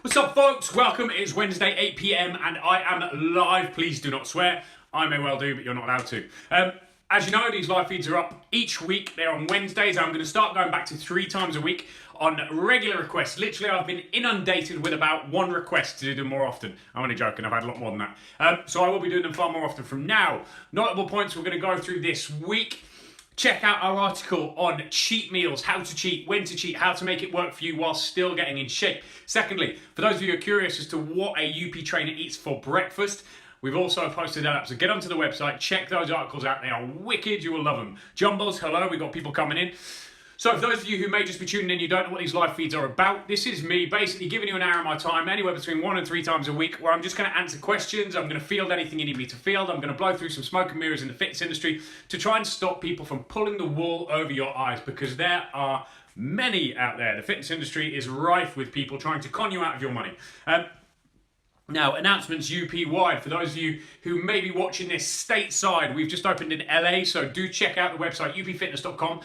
What's up, folks? Welcome. It is Wednesday, 8 p.m, and I am live. Please do not swear. I may well do, but you're not allowed to. As you know, these live feeds are up each week. They're on Wednesdays. I'm going to start going back to 3 times a week on regular requests. Literally, I've been inundated with about 1 request to do them more often. I'm only joking. I've had a lot more than that. So I will be doing them far more often from now. Notable points we're going to go through this week. Check out our article on cheat meals, how to cheat, when to cheat, how to make it work for you while still getting in shape. Secondly, for those of you who are curious as to what a UP trainer eats for breakfast, we've also posted that up. So get onto the website, check those articles out. They are wicked. You will love them. Jumbles, hello. We've got people coming in. So for those of you who may just be tuning in, you don't know what these live feeds are about, this is me basically giving you an hour of my time, anywhere between 1 and 3 times a week, where I'm just going to answer questions, I'm going to field anything you need me to field, I'm going to blow through some smoke and mirrors in the fitness industry to try and stop people from pulling the wool over your eyes, because there are many out there. The fitness industry is rife with people trying to con you out of your money. Now, announcements UP-wide. For those of you who may be watching this stateside, we've just opened in LA, so do check out the website, upfitness.com.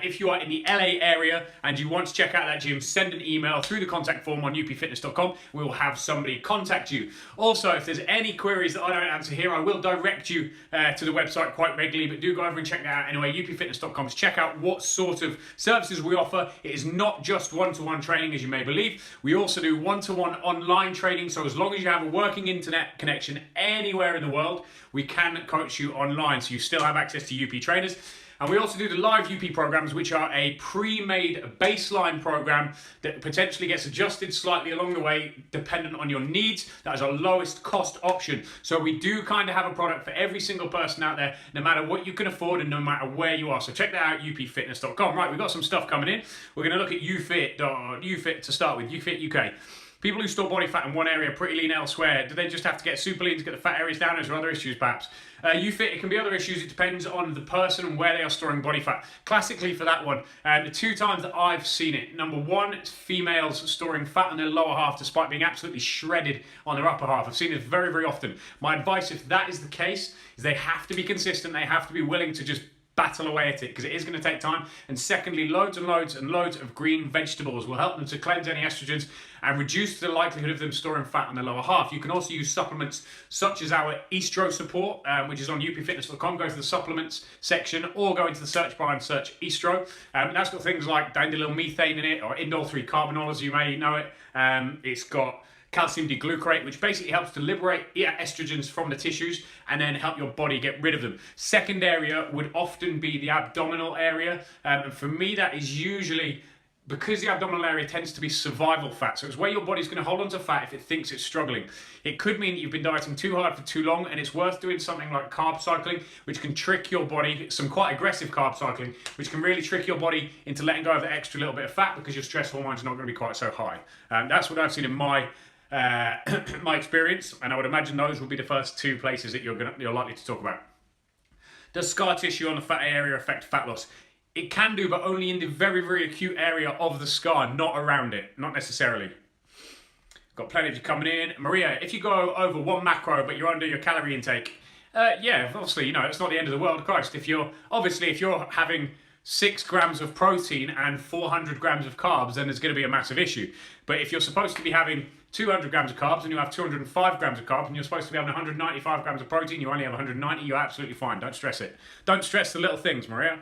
If you are in the LA area and you want to check out that gym, send an email through the contact form on upfitness.com. We will have somebody contact you. Also, if there's any queries that I don't answer here, I will direct you to the website quite regularly, but do go over and check that out anyway, upfitness.com, to check out what sort of services we offer. It is not just one-to-one training, as you may believe. We also do one-to-one online training, so as long as you have a working internet connection anywhere in the world, we can coach you online, so you still have access to UP trainers. And we also do the live UP programs, which are a pre-made baseline program that potentially gets adjusted slightly along the way dependent on your needs. That is our lowest cost option. So we do kind of have a product for every single person out there, no matter what you can afford and no matter where you are. So check that out, upfitness.com. Right, we've got some stuff coming in. We're going to look at UFit to start with, UFit UK. People who store body fat in one area, pretty lean elsewhere, do they just have to get super lean to get the fat areas down? Is there other issues perhaps? UFit, it can be other issues. It depends on the person and where they are storing body fat. Classically for that one, the 2 times that I've seen it, number 1, it's females storing fat in their lower half despite being absolutely shredded on their upper half. I've seen this very, very often. My advice, if that is the case, is they have to be consistent. They have to be willing to just battle away at it, because it is going to take time. And secondly, loads and loads and loads of green vegetables will help them to cleanse any estrogens and reduce the likelihood of them storing fat on their lower half. You can also use supplements such as our Estro support, which is on upfitness.com. Go to the supplements section or go into the search bar and search Estro. That's got things like dandelion-methane in it, or indole-3 carbinol, as you may know it. It's got calcium D-glucarate, which basically helps to liberate estrogens from the tissues and then help your body get rid of them. Second area would often be the abdominal area. And for me, that is usually because the abdominal area tends to be survival fat. So it's where your body's going to hold on to fat if it thinks it's struggling. It could mean that you've been dieting too hard for too long, and it's worth doing something like carb cycling, which can trick your body, some quite aggressive carb cycling, which can really trick your body into letting go of the extra little bit of fat because your stress hormone's not going to be quite so high. That's what I've seen in my experience, and I would imagine those will be the first 2 places that you're likely to talk about. Does scar tissue on the fat area affect fat loss? It can do, but only in the very, very acute area of the scar, not around it, not necessarily. Got plenty of you coming in. Maria, if you go over 1 macro, but you're under your calorie intake, yeah, obviously, it's not the end of the world. Christ, if you're having 6 grams of protein and 400 grams of carbs, then there's going to be a massive issue. But if you're supposed to be having 200 grams of carbs and you have 205 grams of carbs and you're supposed to be having 195 grams of protein, you only have 190, you're absolutely fine. Don't stress it. Don't stress the little things, Maria.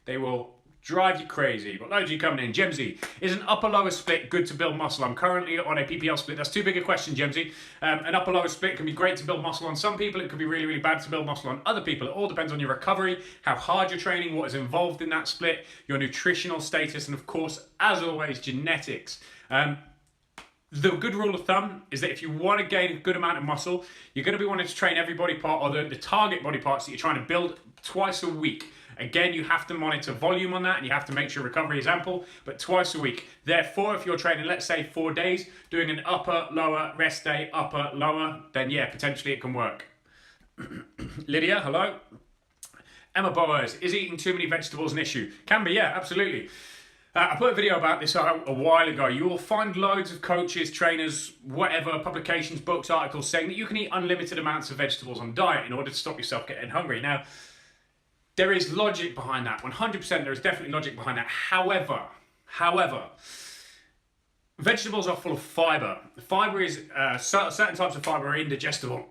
They will drive you crazy. But loads of you coming in. Gemsy, is an upper-lower split good to build muscle? I'm currently on a PPL split. That's too big a question, Gemsy. An upper-lower split can be great to build muscle on some people. It could be really, really bad to build muscle on other people. It all depends on your recovery, how hard you're training, what is involved in that split, your nutritional status, and of course, as always, genetics. The good rule of thumb is that if you want to gain a good amount of muscle, you're going to be wanting to train every body part, or the target body parts that you're trying to build, twice a week. Again, you have to monitor volume on that, and you have to make sure recovery is ample, but twice a week. Therefore, if you're training, let's say 4 days, doing an upper, lower, rest day, upper, lower, then yeah, potentially it can work. Lydia, hello. Emma Boas, is eating too many vegetables an issue? Can be, yeah, absolutely. I put a video about this out a while ago. You will find loads of coaches, trainers, whatever, publications, books, articles saying that you can eat unlimited amounts of vegetables on diet in order to stop yourself getting hungry. Now, there is logic behind that. 100% there is definitely logic behind that. However, Vegetables are full of fiber. Fiber is, certain types of fiber are indigestible.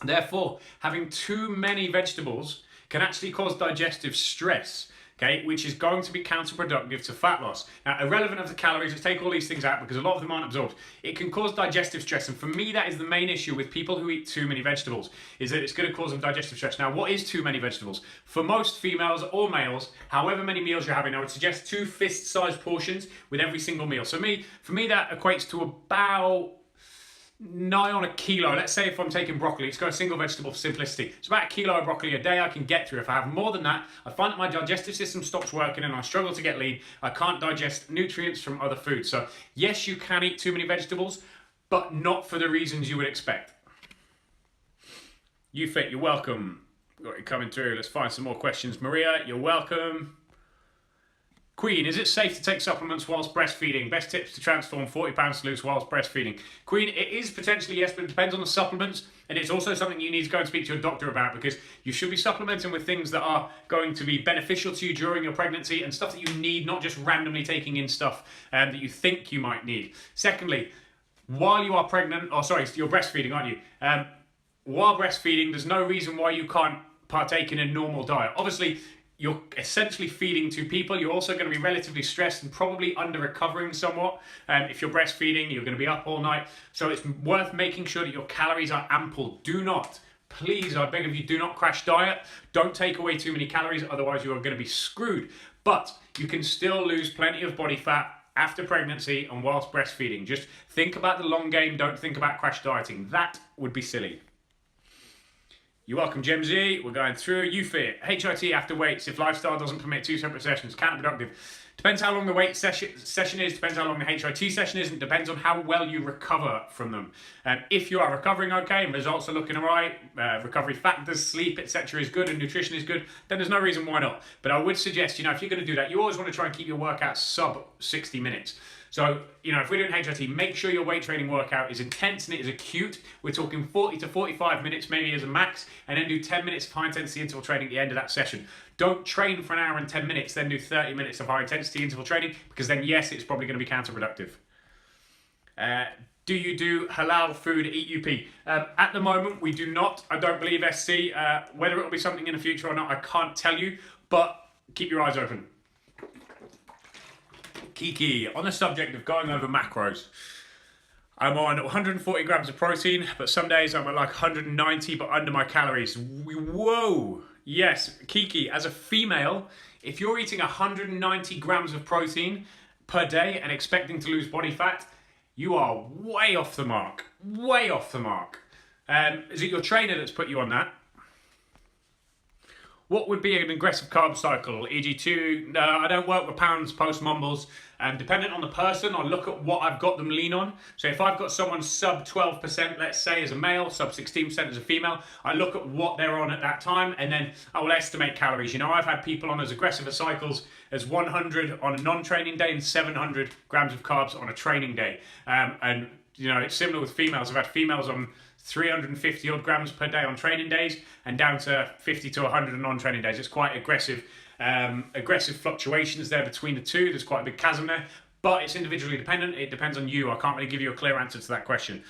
Therefore, having too many vegetables can actually cause digestive stress, okay, which is going to be counterproductive to fat loss. Now, irrelevant of the calories, let's take all these things out because a lot of them aren't absorbed. It can cause digestive stress, and for me, that is the main issue with people who eat too many vegetables, is that it's going to cause them digestive stress. Now, what is too many vegetables? For most females or males, however many meals you're having, I would suggest 2 fist-sized portions with every single meal. So for me, that equates to about nigh on a kilo. Let's say if I'm taking broccoli, let's go a single vegetable for simplicity. It's about a kilo of broccoli a day I can get through. If I have more than that, I find that my digestive system stops working and I struggle to get lean. I can't digest nutrients from other foods. So yes, you can eat too many vegetables, but not for the reasons you would expect. You fit, you're welcome. Got it coming through. Let's find some more questions. Maria, you're welcome. Queen, is it safe to take supplements whilst breastfeeding? Best tips to transform 40 pounds to lose whilst breastfeeding. Queen, it is potentially yes, but it depends on the supplements. And it's also something you need to go and speak to your doctor about, because you should be supplementing with things that are going to be beneficial to you during your pregnancy and stuff that you need, not just randomly taking in stuff that you think you might need. Secondly, while you are pregnant, you're breastfeeding, aren't you? While breastfeeding, there's no reason why you can't partake in a normal diet. Obviously, you're essentially feeding 2 people. You're also going to be relatively stressed and probably under recovering somewhat. If you're breastfeeding, you're going to be up all night. So it's worth making sure that your calories are ample. Do not, please, I beg of you, do not crash diet. Don't take away too many calories, otherwise you are going to be screwed. But you can still lose plenty of body fat after pregnancy and whilst breastfeeding. Just think about the long game. Don't think about crash dieting. That would be silly. You're welcome, Gemzy. We're going through. You fit. HIT after weights. If lifestyle doesn't permit 2 separate sessions, counterproductive. Depends how long the weight session is, depends how long the HIT session is, and depends on how well you recover from them. If you are recovering okay and results are looking alright, recovery factors, sleep, etc. is good and nutrition is good, then there's no reason why not. But I would suggest, if you're going to do that, you always want to try and keep your workout sub 60 minutes. So, if we're doing HIT, make sure your weight training workout is intense and it is acute. We're talking 40 to 45 minutes maybe as a max, and then do 10 minutes of high intensity interval training at the end of that session. Don't train for an hour and 10 minutes, then do 30 minutes of high intensity interval training, because then yes, it's probably going to be counterproductive. Do you do halal food at EUP? At the moment, we do not. I don't believe SC. Whether it will be something in the future or not, I can't tell you, but keep your eyes open. Kiki, on the subject of going over macros, I'm on 140 grams of protein, but some days I'm at like 190, but under my calories. Whoa! Yes, Kiki, as a female, if you're eating 190 grams of protein per day and expecting to lose body fat, you are way off the mark. Way off the mark. Is it your trainer that's put you on that? What would be an aggressive carb cycle? EG2, no, I don't work with pounds, post mumbles. Dependent on the person, I look at what I've got them lean on. So if I've got someone sub 12%, let's say as a male, sub 16% as a female, I look at what they're on at that time, and then I will estimate calories. I've had people on as aggressive cycles as 100 on a non-training day and 700 grams of carbs on a training day. And it's similar with females. I've had females on 350 odd grams per day on training days and down to 50 to 100 on non-training days. It's quite aggressive fluctuations there between the two. There's quite a big chasm there, but it's individually dependent. It depends on you. I can't really give you a clear answer to that question.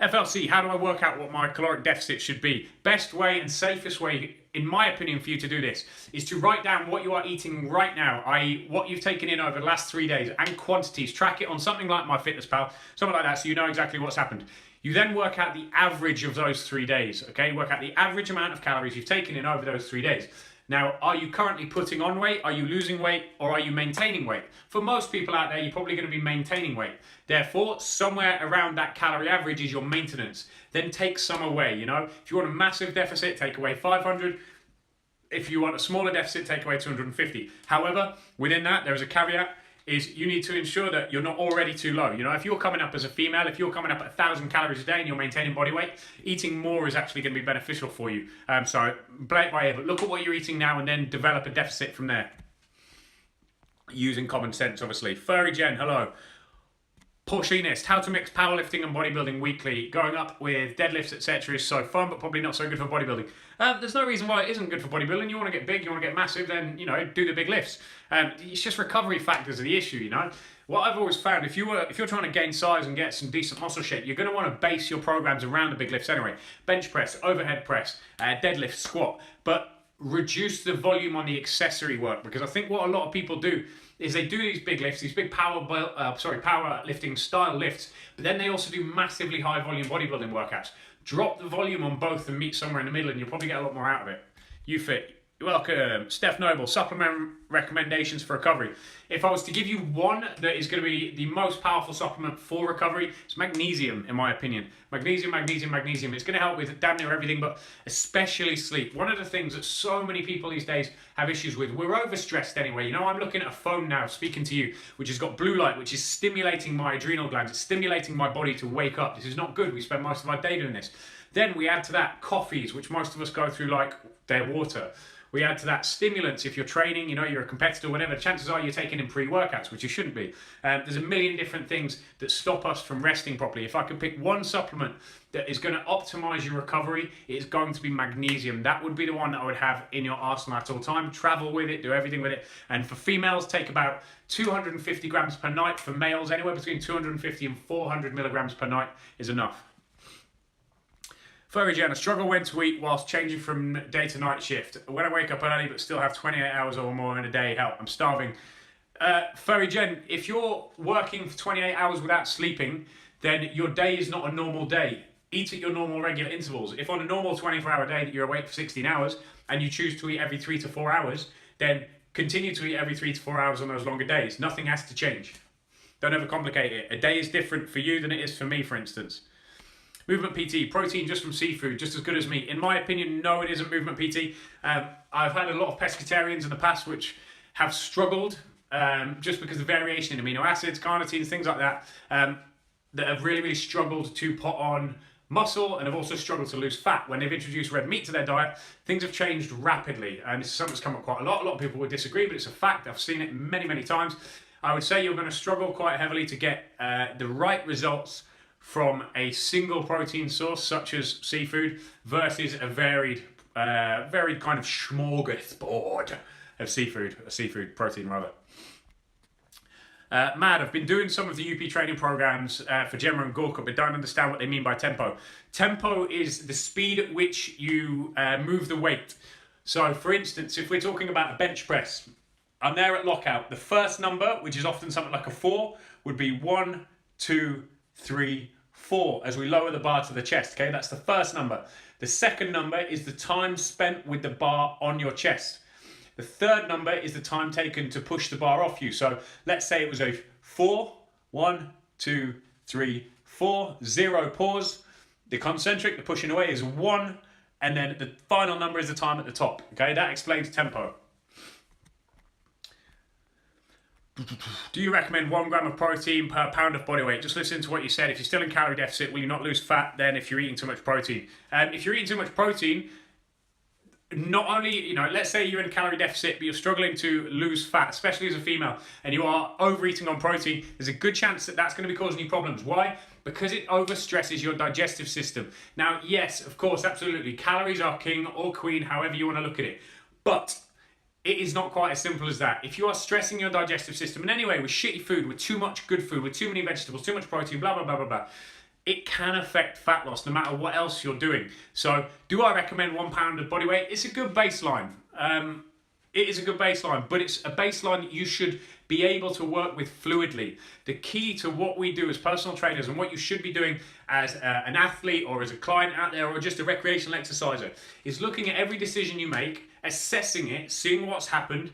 FLC, how do I work out what my caloric deficit should be? Best way and safest way, in my opinion, for you to do this is to write down what you are eating right now, i.e. what you've taken in over the last 3 days, and quantities. Track it on something like MyFitnessPal, something like that, so you know exactly what's happened. You then work out the average of those 3 days, okay? Work out the average amount of calories you've taken in over those 3 days. Now, are you currently putting on weight? Are you losing weight? Or are you maintaining weight? For most people out there, you're probably going to be maintaining weight. Therefore, somewhere around that calorie average is your maintenance. Then take some away, If you want a massive deficit, take away 500. If you want a smaller deficit, take away 250. However, within that, there is a caveat. Is you need to ensure that you're not already too low. If you're coming up as a female, if you're coming up at 1,000 calories a day and you're maintaining body weight, eating more is actually going to be beneficial for you. So play it by ear, but look at what you're eating now and then develop a deficit from there. Using common sense, obviously. Furry Jen, hello. Porcinist, how to mix powerlifting and bodybuilding weekly. Going up with deadlifts, etc. is so fun, but probably not so good for bodybuilding. There's no reason why it isn't good for bodybuilding. You want to get big, you want to get massive, then, you know, do the big lifts. It's just recovery factors are the issue, you know. What I've always found, if you're trying to gain size and get some decent muscle shape, you're going to want to base your programs around the big lifts anyway. Bench press, overhead press, deadlift, squat, but reduce the volume on the accessory work, because I think what a lot of people do is they do these big lifts, these big power lifting style lifts, but then they also do massively high volume bodybuilding workouts. Drop the volume on both and meet somewhere in the middle, and you'll probably get a lot more out of it. YouFit, you're welcome. Steph Noble, supplement recommendations for recovery. If I was to give you one that is going to be the most powerful supplement for recovery, it's magnesium, in my opinion. Magnesium, magnesium, magnesium. It's going to help with damn near everything, but especially sleep. One of the things that so many people these days have issues with, we're overstressed anyway. You know, I'm looking at a phone now, speaking to you, which has got blue light, which is stimulating my adrenal glands. It's stimulating my body to wake up. This is not good. We spend most of our day doing this. Then we add to that coffees, which most of us go through like their water. We add to that stimulants. If you're training, you know, you're a competitor or whatever, chances are you're taking in pre-workouts, which you shouldn't be. There's a million different things that stop us from resting properly. If I could pick one supplement that is going to optimize your recovery, it's going to be magnesium. That would be the one that I would have in your arsenal at all time. Travel with it, do everything with it. And for females, take about 250 grams per night. For males, anywhere between 250 and 400 milligrams per night is enough. Furry Jen, I struggle when to eat whilst changing from day to night shift. When I wake up early but still have 28 hours or more in a day, help, I'm starving. Furry Jen, if you're working for 28 hours without sleeping, then your day is not a normal day. Eat at your normal regular intervals. If on a normal 24-hour day that you're awake for 16 hours and you choose to eat every 3 to 4 hours, then continue to eat every 3 to 4 hours on those longer days. Nothing has to change. Don't overcomplicate it. A day is different for you than it is for me, for instance. Movement PT, protein just from seafood, just as good as meat. In my opinion, no, it isn't Movement PT. I've had a lot of pescatarians in the past which have struggled just because of variation in amino acids, carnitines, things like that, that have really, really struggled to put on muscle and have also struggled to lose fat. When they've introduced red meat to their diet, things have changed rapidly. And this is something that's come up quite a lot. A lot of people would disagree, but it's a fact. I've seen it many, many times. I would say you're going to struggle quite heavily to get the right results from a single protein source such as seafood versus a varied kind of smorgasbord of seafood protein rather. Mad, I've been doing some of the UP training programs for Gemma and Gorka, but don't understand what they mean by tempo. Tempo is the speed at which you move the weight. So for instance, if we're talking about a bench press, I'm there at lockout. The first number, which is often something like a 4, would be 1, 2, 3, 4 as we lower the bar to the chest. Okay, that's the first number. The second number is the time spent with the bar on your chest. The third number is the time taken to push the bar off you. So let's say it was a 4, 1, 2, 3, 4, 0 pause. The concentric, the pushing away, is 1, and then the final number is the time at the top. Okay, that explains tempo. Do you recommend 1 gram of protein per pound of body weight? Just listen to what you said. If you're still in calorie deficit, will you not lose fat then if you're eating too much protein? If you're eating too much protein, not only, let's say you're in a calorie deficit, but you're struggling to lose fat, especially as a female, and you are overeating on protein, there's a good chance that that's going to be causing you problems. Why? Because it overstresses your digestive system. Now, yes, of course, absolutely, calories are king or queen, however you want to look at it. But it is not quite as simple as that. If you are stressing your digestive system in any way with shitty food, with too much good food, with too many vegetables, too much protein, blah, blah, blah, blah, blah, it can affect fat loss no matter what else you're doing. So do I recommend 1 pound of body weight? It's a good baseline. It is a good baseline, but it's a baseline that you should be able to work with fluidly. The key to what we do as personal trainers and what you should be doing as an athlete or as a client out there or just a recreational exerciser is looking at every decision you make, assessing it, seeing what's happened,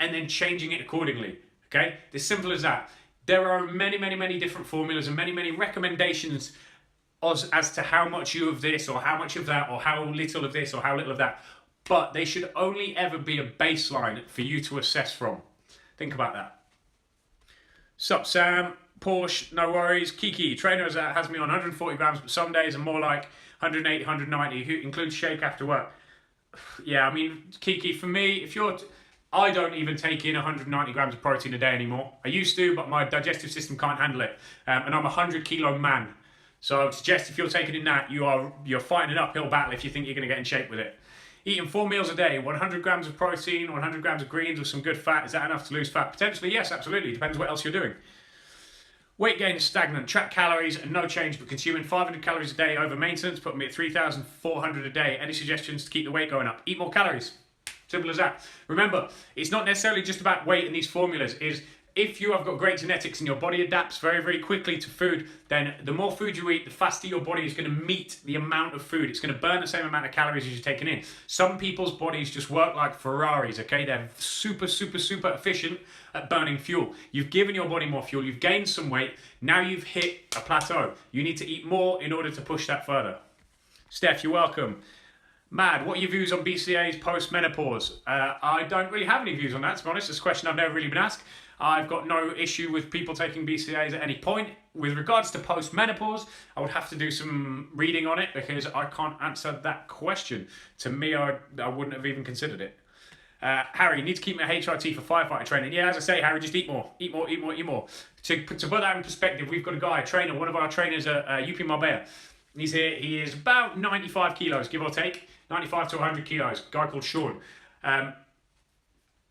and then changing it accordingly. Okay? It's simple as that. There are many, many, many different formulas and many, many recommendations as to how much you of this or how much of that or how little of this or how little of that. But they should only ever be a baseline for you to assess from. Think about that. Sup, Sam? Porsche, no worries. Kiki, trainer has me on 140 grams, but some days are more like 180, 190, who includes shake after work. Yeah, I mean, Kiki, for me, if you're I don't even take in 190 grams of protein a day anymore. I used to, but my digestive system can't handle it. And I'm a 100-kilo man. So I would suggest if you're taking in that, you're fighting an uphill battle if you think you're going to get in shape with it. Eating 4 meals a day, 100 grams of protein, 100 grams of greens with some good fat, is that enough to lose fat? Potentially, yes, absolutely. Depends what else you're doing. Weight gain is stagnant. Track calories and no change, but consuming 500 calories a day over maintenance, put me at 3,400 a day. Any suggestions to keep the weight going up? Eat more calories. Simple as that. Remember, it's not necessarily just about weight in these formulas. If you have got great genetics and your body adapts very, very quickly to food, then the more food you eat, the faster your body is going to meet the amount of food. It's going to burn the same amount of calories as you're taking in. Some people's bodies just work like Ferraris, okay? They're super, super, super efficient at burning fuel. You've given your body more fuel. You've gained some weight. Now you've hit a plateau. You need to eat more in order to push that further. Steph, you're welcome. Mad, what are your views on BCAAs post-menopause? I don't really have any views on that, to be honest. It's a question I've never really been asked. I've got no issue with people taking BCAAs at any point. With regards to post-menopause, I would have to do some reading on it because I can't answer that question. To me, I wouldn't have even considered it. Harry, you need to keep my HRT for firefighter training. Yeah, as I say, Harry, just eat more. Eat more, eat more, eat more. To put that in perspective, we've got a guy, a trainer, one of our trainers at UP Marbella. He's here, he is about 95 kilos, give or take. 95 to 100 kilos, a guy called Sean.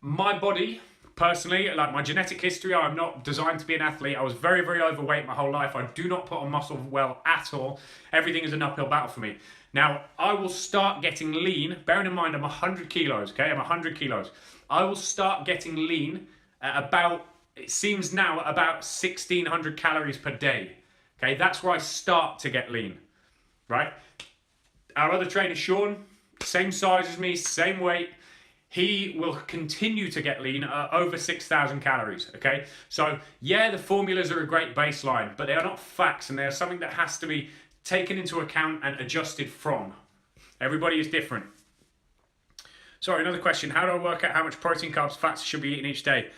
My body, personally, like my genetic history, I'm not designed to be an athlete. I was very, very overweight my whole life. I do not put on muscle well at all. Everything is an uphill battle for me. Now, I will start getting lean, bearing in mind I'm 100 kilos, okay? I'm 100 kilos. I will start getting lean at about, it seems now, about 1,600 calories per day. Okay, that's where I start to get lean, right? Our other trainer, Sean, same size as me, same weight. He will continue to get lean at over 6,000 calories, okay? So, yeah, the formulas are a great baseline, but they are not facts, and they are something that has to be taken into account and adjusted from. Everybody is different. Sorry, another question. How do I work out how much protein, carbs, fats should be eaten each day?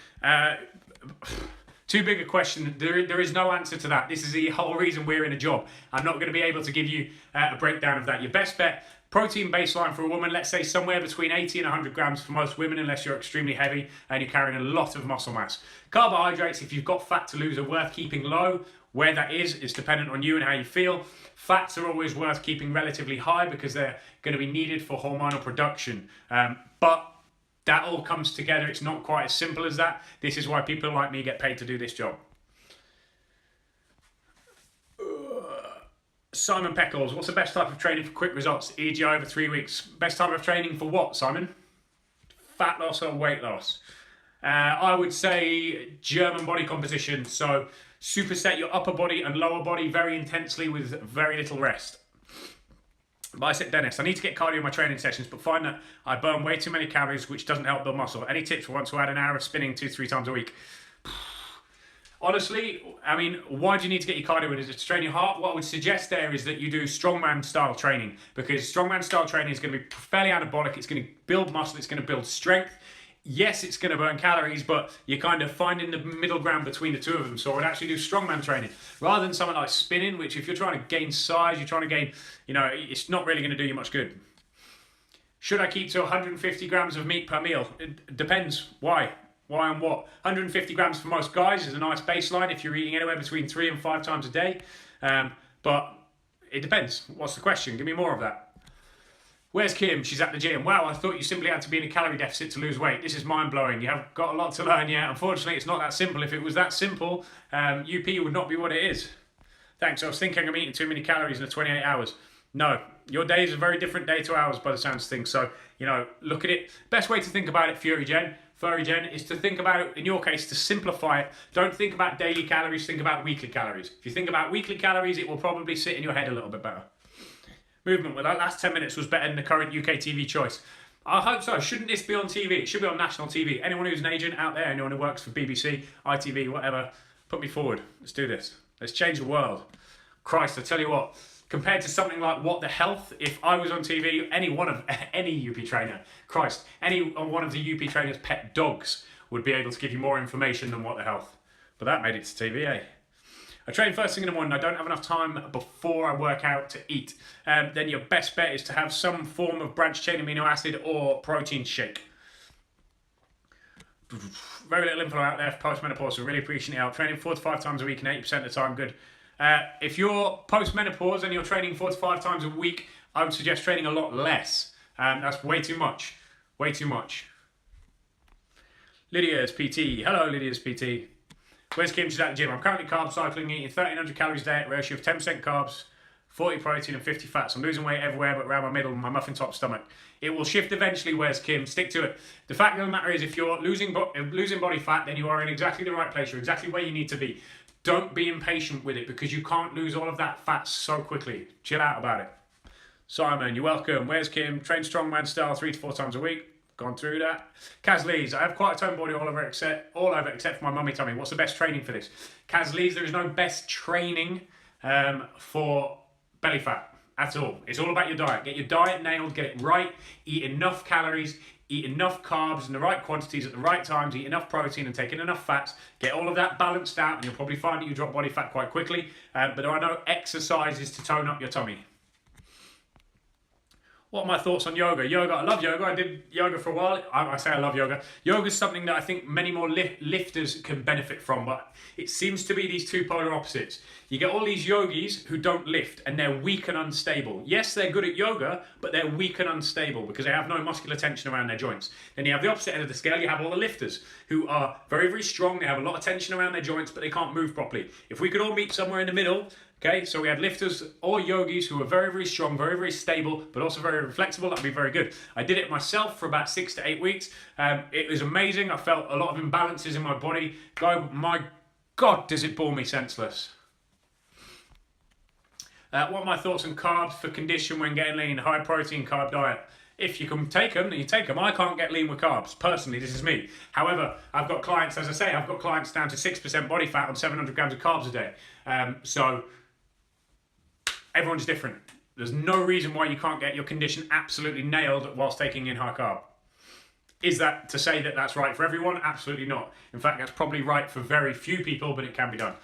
Too big a question. There is no answer to that. This is the whole reason we're in a job. I'm not going to be able to give you a breakdown of that. Your best bet, protein baseline for a woman, let's say somewhere between 80 and 100 grams for most women, unless you're extremely heavy and you're carrying a lot of muscle mass. Carbohydrates, if you've got fat to lose, are worth keeping low. Where that is dependent on you and how you feel. Fats are always worth keeping relatively high because they're going to be needed for hormonal production. But that all comes together. It's not quite as simple as that. This is why people like me get paid to do this job. Simon Peckles, what's the best type of training for quick results? EGI over 3 weeks. Best type of training for what, Simon? Fat loss or weight loss? I would say German body composition. So superset your upper body and lower body very intensely with very little rest. Bicep Dennis, I need to get cardio in my training sessions, but find that I burn way too many calories, which doesn't help build muscle. Any tips for once to add an hour of spinning 2-3 times a week? Honestly, I mean, why do you need to get your cardio in? Is it to train your heart? What I would suggest there is that you do strongman style training, because strongman style training is going to be fairly anabolic. It's going to build muscle. It's going to build strength. Yes, it's going to burn calories, but you're kind of finding the middle ground between the two of them. So I would actually do strongman training rather than something like spinning, which if you're trying to gain size, you're trying to gain, it's not really going to do you much good. Should I keep to 150 grams of meat per meal? It depends. Why? Why and what? 150 grams for most guys is a nice baseline if you're eating anywhere between 3 and 5 times a day. But it depends. What's the question? Give me more of that. Where's Kim? She's at the gym. Wow, I thought you simply had to be in a calorie deficit to lose weight. This is mind-blowing. You have got a lot to learn yet. Unfortunately, it's not that simple. If it was that simple, UP would not be what it is. Thanks. I was thinking I'm eating too many calories in the 28 hours. No, your day is a very different day to ours by the sounds of things. So, look at it. Best way to think about it, Furry Gen, is to think about it, in your case, to simplify it. Don't think about daily calories, think about weekly calories. If you think about weekly calories, it will probably sit in your head a little bit better. Movement, well, that last 10 minutes was better than the current UK TV choice. I hope so. Shouldn't this be on TV? It should be on national TV. Anyone who's an agent out there, anyone who works for BBC, ITV, whatever, put me forward. Let's do this. Let's change the world. Christ, I tell you what, compared to something like What the Health, if I was on TV, any UP trainer, Christ, any one of the UP trainers' pet dogs would be able to give you more information than What the Health. But that made it to TV, eh? I train first thing in the morning. I don't have enough time before I work out to eat. Then your best bet is to have some form of branched chain amino acid or protein shake. very little info out there for post-menopause, so really appreciate your help. Training 4 to 5 times a week and 80% of the time, good. If you're post-menopause and you're training 4 to 5 times a week, I would suggest training a lot less. That's way too much. Way too much. Lydia's PT. Hello, Lydia's PT. Where's Kim? She's at the gym. I'm currently carb cycling, eating 1,300 calories a day at a ratio of 10% carbs, 40 protein and 50 fats. I'm losing weight everywhere but around my middle and my muffin top stomach. It will shift eventually, where's Kim? Stick to it. The fact of the matter is, if you're losing body fat, then you are in exactly the right place. You're exactly where you need to be. Don't be impatient with it because you can't lose all of that fat so quickly. Chill out about it. Simon, you're welcome. Where's Kim? Train strongman style 3 to 4 times a week. Gone through that. Kaz Lees, I have quite a toned body all over except for my mummy tummy. What's the best training for this? Kaz Lees, there is no best training for belly fat at all. It's all about your diet. Get your diet nailed, get it right, eat enough calories, eat enough carbs in the right quantities at the right times, eat enough protein and take in enough fats, get all of that balanced out and you'll probably find that you drop body fat quite quickly. But there are no exercises to tone up your tummy. What are my thoughts on yoga? I love yoga. I did yoga for a while. I say I love yoga. Yoga is something that I think many more lifters can benefit from, but it seems to be these two polar opposites. You get all these yogis who don't lift and they're weak and unstable. Yes, they're good at yoga, but they're weak and unstable because they have no muscular tension around their joints. Then you have the opposite end of the scale. You have all the lifters who are very, very strong. They have a lot of tension around their joints, but they can't move properly. If we could all meet somewhere in the middle, okay, so we had lifters or yogis who were very, very strong, very, very stable, but also very, very flexible. That'd be very good. I did it myself for about 6 to 8 weeks. It was amazing. I felt a lot of imbalances in my body. My God, does it bore me senseless. What are my thoughts on carbs for condition when getting lean? High protein carb diet. If you can take them, then you take them. I can't get lean with carbs. Personally, this is me. However, I've got clients, as I say, I've got clients down to 6% body fat on 700 grams of carbs a day. So everyone's different. There's no reason why you can't get your condition absolutely nailed whilst taking in high carb. Is that to say that that's right for everyone? Absolutely not. In fact, that's probably right for very few people, but it can be done.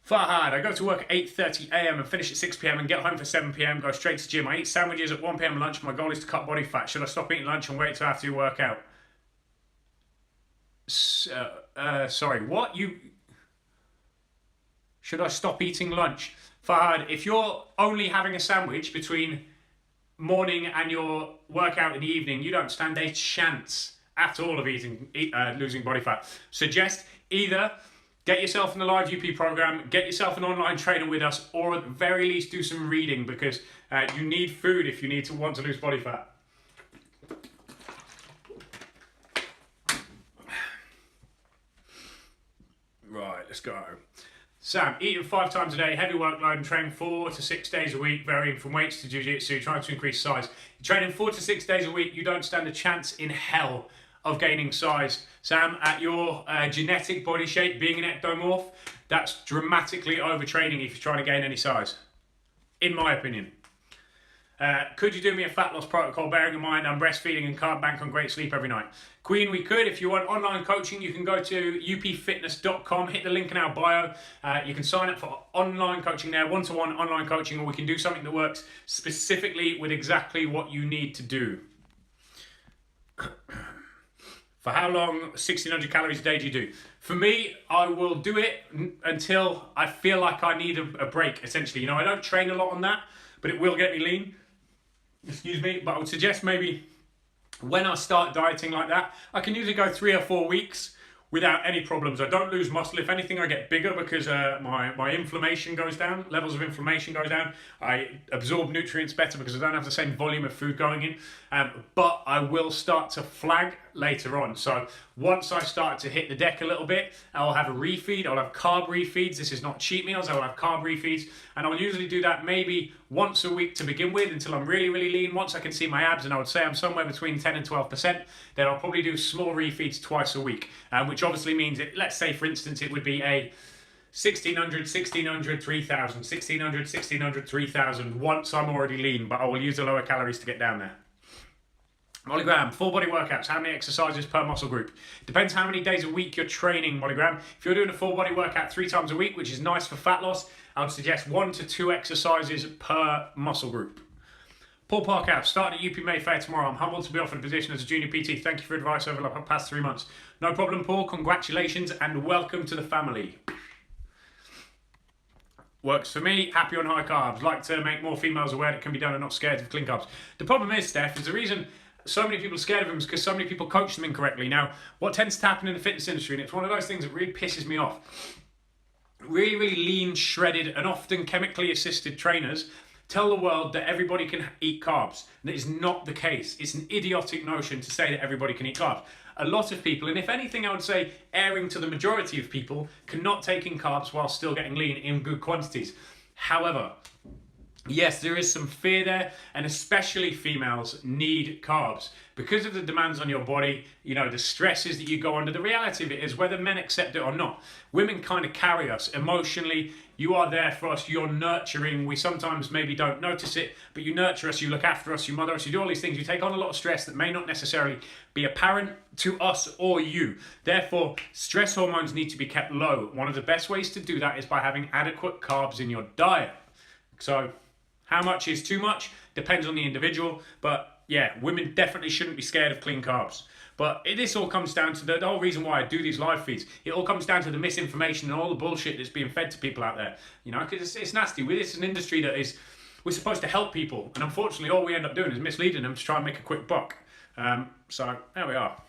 Farhad, I go to work at 8:30 a.m. and finish at 6 p.m. and get home for 7 p.m, go straight to the gym. I eat sandwiches at 1 p.m. lunch. My goal is to cut body fat. Should I stop eating lunch and wait till after you work out? Sorry, what? Should I stop eating lunch? Farhad, if you're only having a sandwich between morning and your workout in the evening, you don't stand a chance at all of losing body fat. Suggest either get yourself in the live UP program, get yourself an online trainer with us, or at the very least do some reading because you need food if you want to lose body fat. Right, let's go. Sam, eating 5 times a day, heavy workload and training 4 to 6 days a week, varying from weights to jiu-jitsu, trying to increase size. Training 4 to 6 days a week, you don't stand a chance in hell of gaining size. Sam, at your genetic body shape, being an ectomorph, that's dramatically overtraining if you're trying to gain any size, in my opinion. Could you do me a fat loss protocol, bearing in mind I'm breastfeeding and can't bank on great sleep every night? Queen, we could. If you want online coaching, you can go to upfitness.com, hit the link in our bio. You can sign up for online coaching there, one-to-one online coaching, or we can do something that works specifically with exactly what you need to do. For how long, 1,600 calories a day do you do? For me, I will do it until I feel like I need a break, essentially. You know, I don't train a lot on that, but it will get me lean. Excuse me, but I would suggest maybe when I start dieting like that, I can usually go 3 or 4 weeks without any problems. I don't lose muscle. If anything, I get bigger because my inflammation goes down, levels of inflammation go down. I absorb nutrients better because I don't have the same volume of food going in. But I will start to flag later on. So once I start to hit the deck a little bit, I'll have a refeed. I'll have carb refeeds. This is not cheat meals. I'll have carb refeeds. And I'll usually do that maybe once a week to begin with until I'm really, really lean. Once I can see my abs, and I would say I'm somewhere between 10 and 12%, then I'll probably do small refeeds twice a week, which obviously means, let's say, for instance, it would be a 1,600, 1,600, 3,000, 1,600, 1,600, 3,000 once I'm already lean, but I will use the lower calories to get down there. Molly Graham, full body workouts, how many exercises per muscle group? Depends how many days a week you're training, Molly Graham. If you're doing a full body workout 3 times a week, which is nice for fat loss, I would suggest 1 to 2 exercises per muscle group. Paul Parkour, starting at UP Mayfair tomorrow. I'm humbled to be offered a position as a junior PT. Thank you for advice over the past 3 months. No problem, Paul. Congratulations and welcome to the family. Works for me. Happy on high carbs. Like to make more females aware that it can be done and not scared of clean carbs. The problem is, Steph, is the reason so many people are scared of them is because so many people coach them incorrectly. Now, what tends to happen in the fitness industry, and it's one of those things that really pisses me off, really, really lean, shredded, and often chemically assisted trainers tell the world that everybody can eat carbs. And that is not the case. It's an idiotic notion to say that everybody can eat carbs. A lot of people, and if anything, I would say erring to the majority of people, cannot take in carbs while still getting lean in good quantities. However, yes, there is some fear there, and especially females need carbs. Because of the demands on your body, you know, the stresses that you go under, the reality of it is whether men accept it or not, women kind of carry us emotionally. You are there for us, you're nurturing. We sometimes maybe don't notice it, but you nurture us, you look after us, you mother us, you do all these things. You take on a lot of stress that may not necessarily be apparent to us or you. Therefore, stress hormones need to be kept low. One of the best ways to do that is by having adequate carbs in your diet. So, how much is too much? Depends on the individual, but yeah, women definitely shouldn't be scared of clean carbs. But this all comes down to the whole reason why I do these live feeds. It all comes down to the misinformation and all the bullshit that's being fed to people out there. You know, because it's nasty. This is an industry that we're supposed to help people, and unfortunately, all we end up doing is misleading them to try and make a quick buck. So there we are.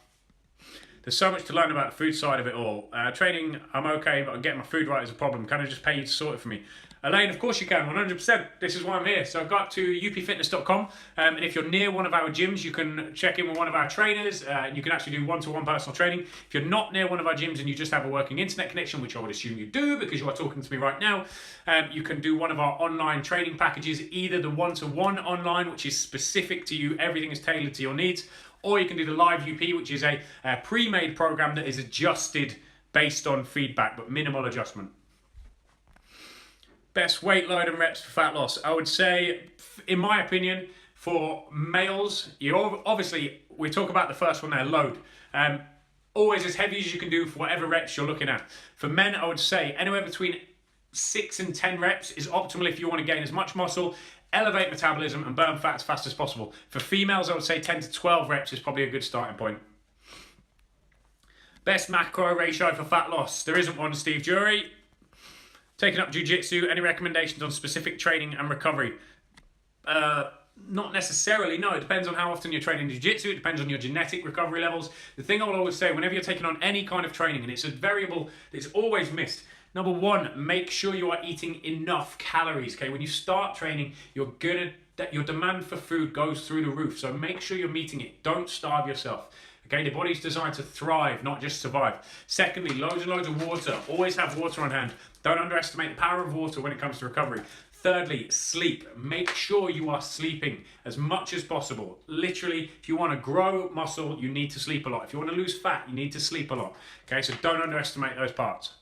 There's so much to learn about the food side of it all. Training, I'm okay, but getting my food right is a problem. Can I just pay you to sort it for me? Elaine, of course you can, 100%. This is why I'm here. So go up to upfitness.com, and if you're near one of our gyms, you can check in with one of our trainers. You can actually do one-to-one personal training. If you're not near one of our gyms and you just have a working internet connection, which I would assume you do because you are talking to me right now, you can do one of our online training packages, either the one-to-one online, which is specific to you, everything is tailored to your needs, or you can do the Live UP, which is a pre-made program that is adjusted based on feedback, but minimal adjustment. Best weight load and reps for fat loss. I would say, in my opinion, for males, obviously, we talk about the first one there, load. Always as heavy as you can do for whatever reps you're looking at. For men, I would say anywhere between 6 and 10 reps is optimal if you want to gain as much muscle, elevate metabolism, and burn fat as fast as possible. For females, I would say 10 to 12 reps is probably a good starting point. Best macro ratio for fat loss. There isn't one, Steve Jury. Taking up jiu-jitsu, any recommendations on specific training and recovery? Not necessarily, no. It depends on how often you're training jiu-jitsu. It depends on your genetic recovery levels. The thing I will always say, whenever you're taking on any kind of training, and it's a variable that's always missed, number one, make sure you are eating enough calories, okay? When you start training, your demand for food goes through the roof, so make sure you're meeting it. Don't starve yourself. Okay, the body's designed to thrive, not just survive. Secondly, loads and loads of water. Always have water on hand. Don't underestimate the power of water when it comes to recovery. Thirdly, sleep. Make sure you are sleeping as much as possible. Literally, if you want to grow muscle, you need to sleep a lot. If you want to lose fat, you need to sleep a lot. Okay, so don't underestimate those parts.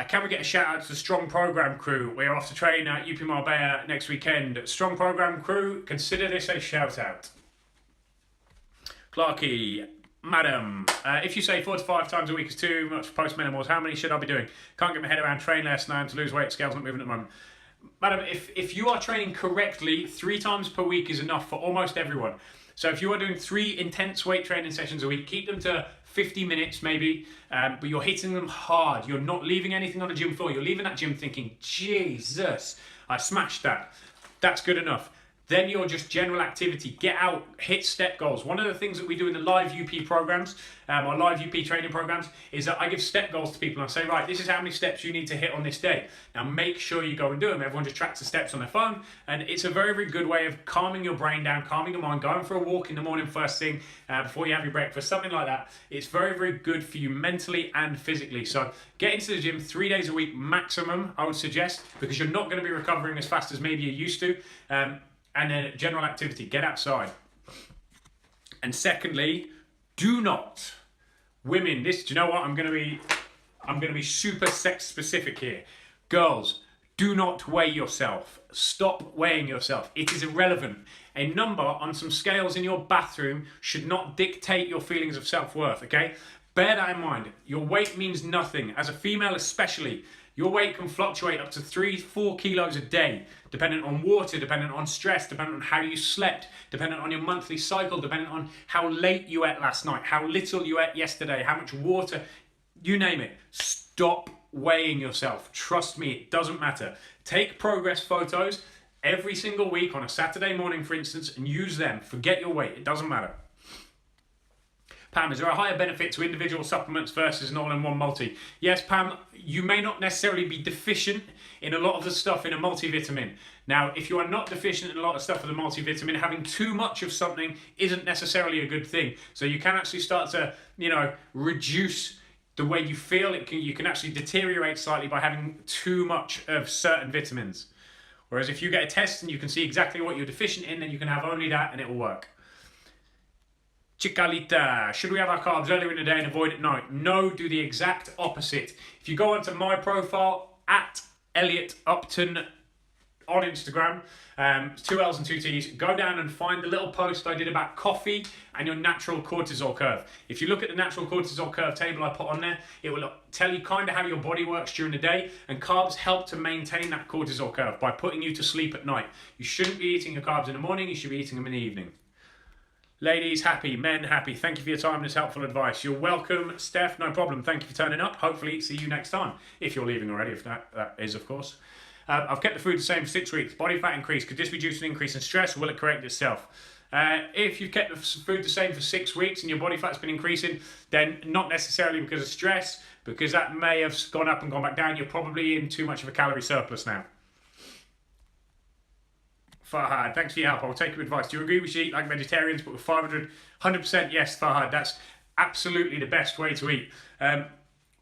Can we get a shout out to the Strong Program crew? We are off to train at UP Marbella next weekend. Strong Program crew, consider this a shout out. Clarky, madam, if you say 4 to 5 times a week is too much for post-menopause, how many should I be doing? Can't get my head around, train less now to lose weight, scale's not moving at the moment. Madam, if you are training correctly, 3 times per week is enough for almost everyone. So if you are doing 3 intense weight training sessions a week, keep them to 50 minutes maybe, but you're hitting them hard. You're not leaving anything on the gym floor. You're leaving that gym thinking, Jesus, I smashed that. That's good enough. Then your just general activity, get out, hit step goals. One of the things that we do in the Live UP programs, our Live UP training programs, is that I give step goals to people and I say, right, this is how many steps you need to hit on this day. Now make sure you go and do them. Everyone just tracks the steps on their phone, and it's a very, very good way of calming your brain down, calming your mind, going for a walk in the morning first thing, before you have your breakfast, something like that. It's very, very good for you mentally and physically. So get into the gym 3 days a week maximum, I would suggest, because you're not going to be recovering as fast as maybe you used to. And then general activity, get outside. And secondly, do not, women, do you know what? I'm gonna be super sex specific here. Girls, do not weigh yourself. Stop weighing yourself. It is irrelevant. A number on some scales in your bathroom should not dictate your feelings of self-worth, okay? bear that in mind. Your weight means nothing. As a female especially, your weight can fluctuate up to 3-4 kilos a day, dependent on water, dependent on stress, dependent on how you slept, dependent on your monthly cycle, dependent on how late you ate last night, how little you ate yesterday, how much water, you name it. Stop weighing yourself. Trust me, it doesn't matter. Take progress photos every single week on a Saturday morning, for instance, and use them. Forget your weight. It doesn't matter. Pam, is there a higher benefit to individual supplements versus an all-in-one multi? Yes, Pam, you may not necessarily be deficient in a lot of the stuff in a multivitamin. Now, if you are not deficient in a lot of stuff in a multivitamin, having too much of something isn't necessarily a good thing. So you can actually start to, reduce the way you feel. You can actually deteriorate slightly by having too much of certain vitamins. Whereas if you get a test and you can see exactly what you're deficient in, then you can have only that and it will work. Chicalita, should we have our carbs earlier in the day and avoid at night? No, do the exact opposite. If you go onto my profile, at Elliot Upton on Instagram, 2 L's and 2 T's, go down and find the little post I did about coffee and your natural cortisol curve. If you look at the natural cortisol curve table I put on there, it will tell you kind of how your body works during the day, and carbs help to maintain that cortisol curve by putting you to sleep at night. You shouldn't be eating your carbs in the morning, you should be eating them in the evening. Ladies happy, men happy. Thank you for your time and this helpful advice. You're welcome, Steph. No problem. Thank you for turning up. Hopefully see you next time. If you're leaving already, if that is, of course. I've kept the food the same for 6 weeks. Body fat increase. Could this be due to an increase in stress, or will it correct itself? If you've kept the food the same for 6 weeks and your body fat's been increasing, then not necessarily because of stress, because that may have gone up and gone back down. You're probably in too much of a calorie surplus now. Farhad, thanks for your help. I'll take your advice. Do you agree we should eat like vegetarians, but with 500? 100% yes, Farhad. That's absolutely the best way to eat.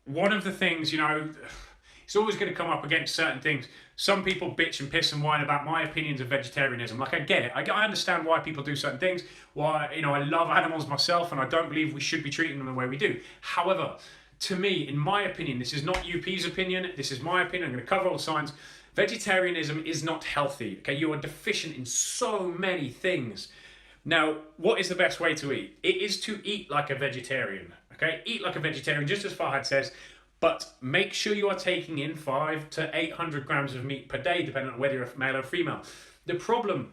One of the things, it's always going to come up against certain things. Some people bitch and piss and whine about my opinions of vegetarianism. Like, I get it. I understand why people do certain things. Why, I love animals myself, and I don't believe we should be treating them the way we do. However, to me, in my opinion, this is not UP's opinion. This is my opinion. I'm going to cover all the science. Vegetarianism is not healthy. Okay, you are deficient in so many things. Now, what is the best way to eat? It is to eat like a vegetarian. Okay, eat like a vegetarian, just as Farhad says, but make sure you are taking in 500 to 800 grams of meat per day, depending on whether you're a male or female. The problem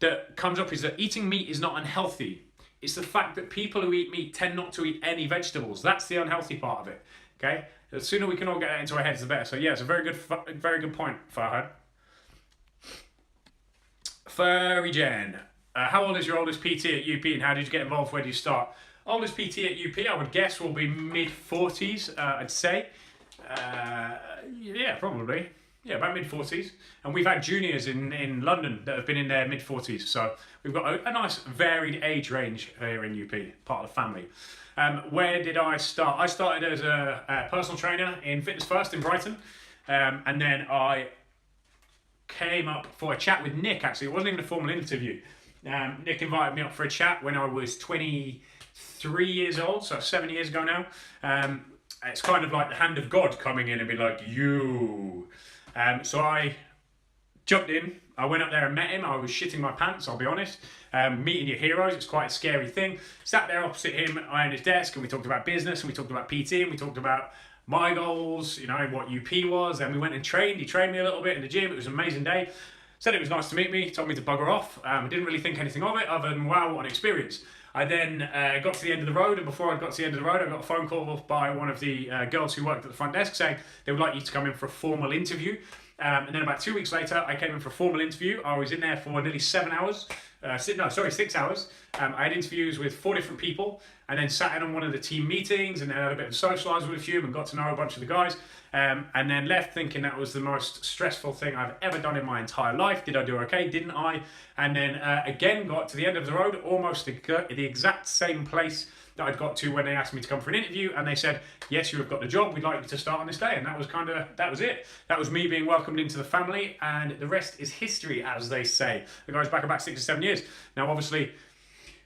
that comes up is that eating meat is not unhealthy. It's the fact that people who eat meat tend not to eat any vegetables. That's the unhealthy part of it. Okay. The sooner we can all get that into our heads, the better. So yeah, it's a very good point, Farhad. Furry Jen, how old is your oldest PT at UP, and how did you get involved? Where do you start? Oldest PT at UP, I would guess, will be mid-40s. I'd say. Yeah, probably. Yeah, about mid-40s. And we've had juniors in London that have been in their mid-40s. So we've got a nice varied age range here in UP, part of the family. Where did I start? I started as a personal trainer in Fitness First in Brighton. And then I came up for a chat with Nick, actually. It wasn't even a formal interview. Nick invited me up for a chat when I was 23 years old, so 7 years ago now. It's kind of like the hand of God coming in and be like, you. So I jumped in. I went up there and met him. I was shitting my pants, I'll be honest. Meeting your heroes, it's quite a scary thing. Sat there opposite him on his desk, and we talked about business, and we talked about PT, and we talked about my goals, what UP was. Then we went and trained. He trained me a little bit in the gym. It was an amazing day. Said it was nice to meet me. Told me to bugger off. I didn't really think anything of it other than, wow, what an experience. I then got to the end of the road, and before I got to the end of the road, I got a phone call by one of the girls who worked at the front desk saying they would like you to come in for a formal interview. And then about 2 weeks later, I came in for a formal interview. I was in there for nearly 7 hours. 6 hours. I had interviews with 4 different people, and then sat in on one of the team meetings, and then had a bit of socialised with a few and got to know a bunch of the guys, and then left thinking that was the most stressful thing I've ever done in my entire life. Did I do okay? Didn't I? And then again got to the end of the road, almost the exact same place that I'd got to when they asked me to come for an interview, and they said, yes, you have got the job, we'd like you to start on this day. And that was it. That was me being welcomed into the family, and the rest is history, as they say. The guy's back about 6 or 7 years. Now, obviously,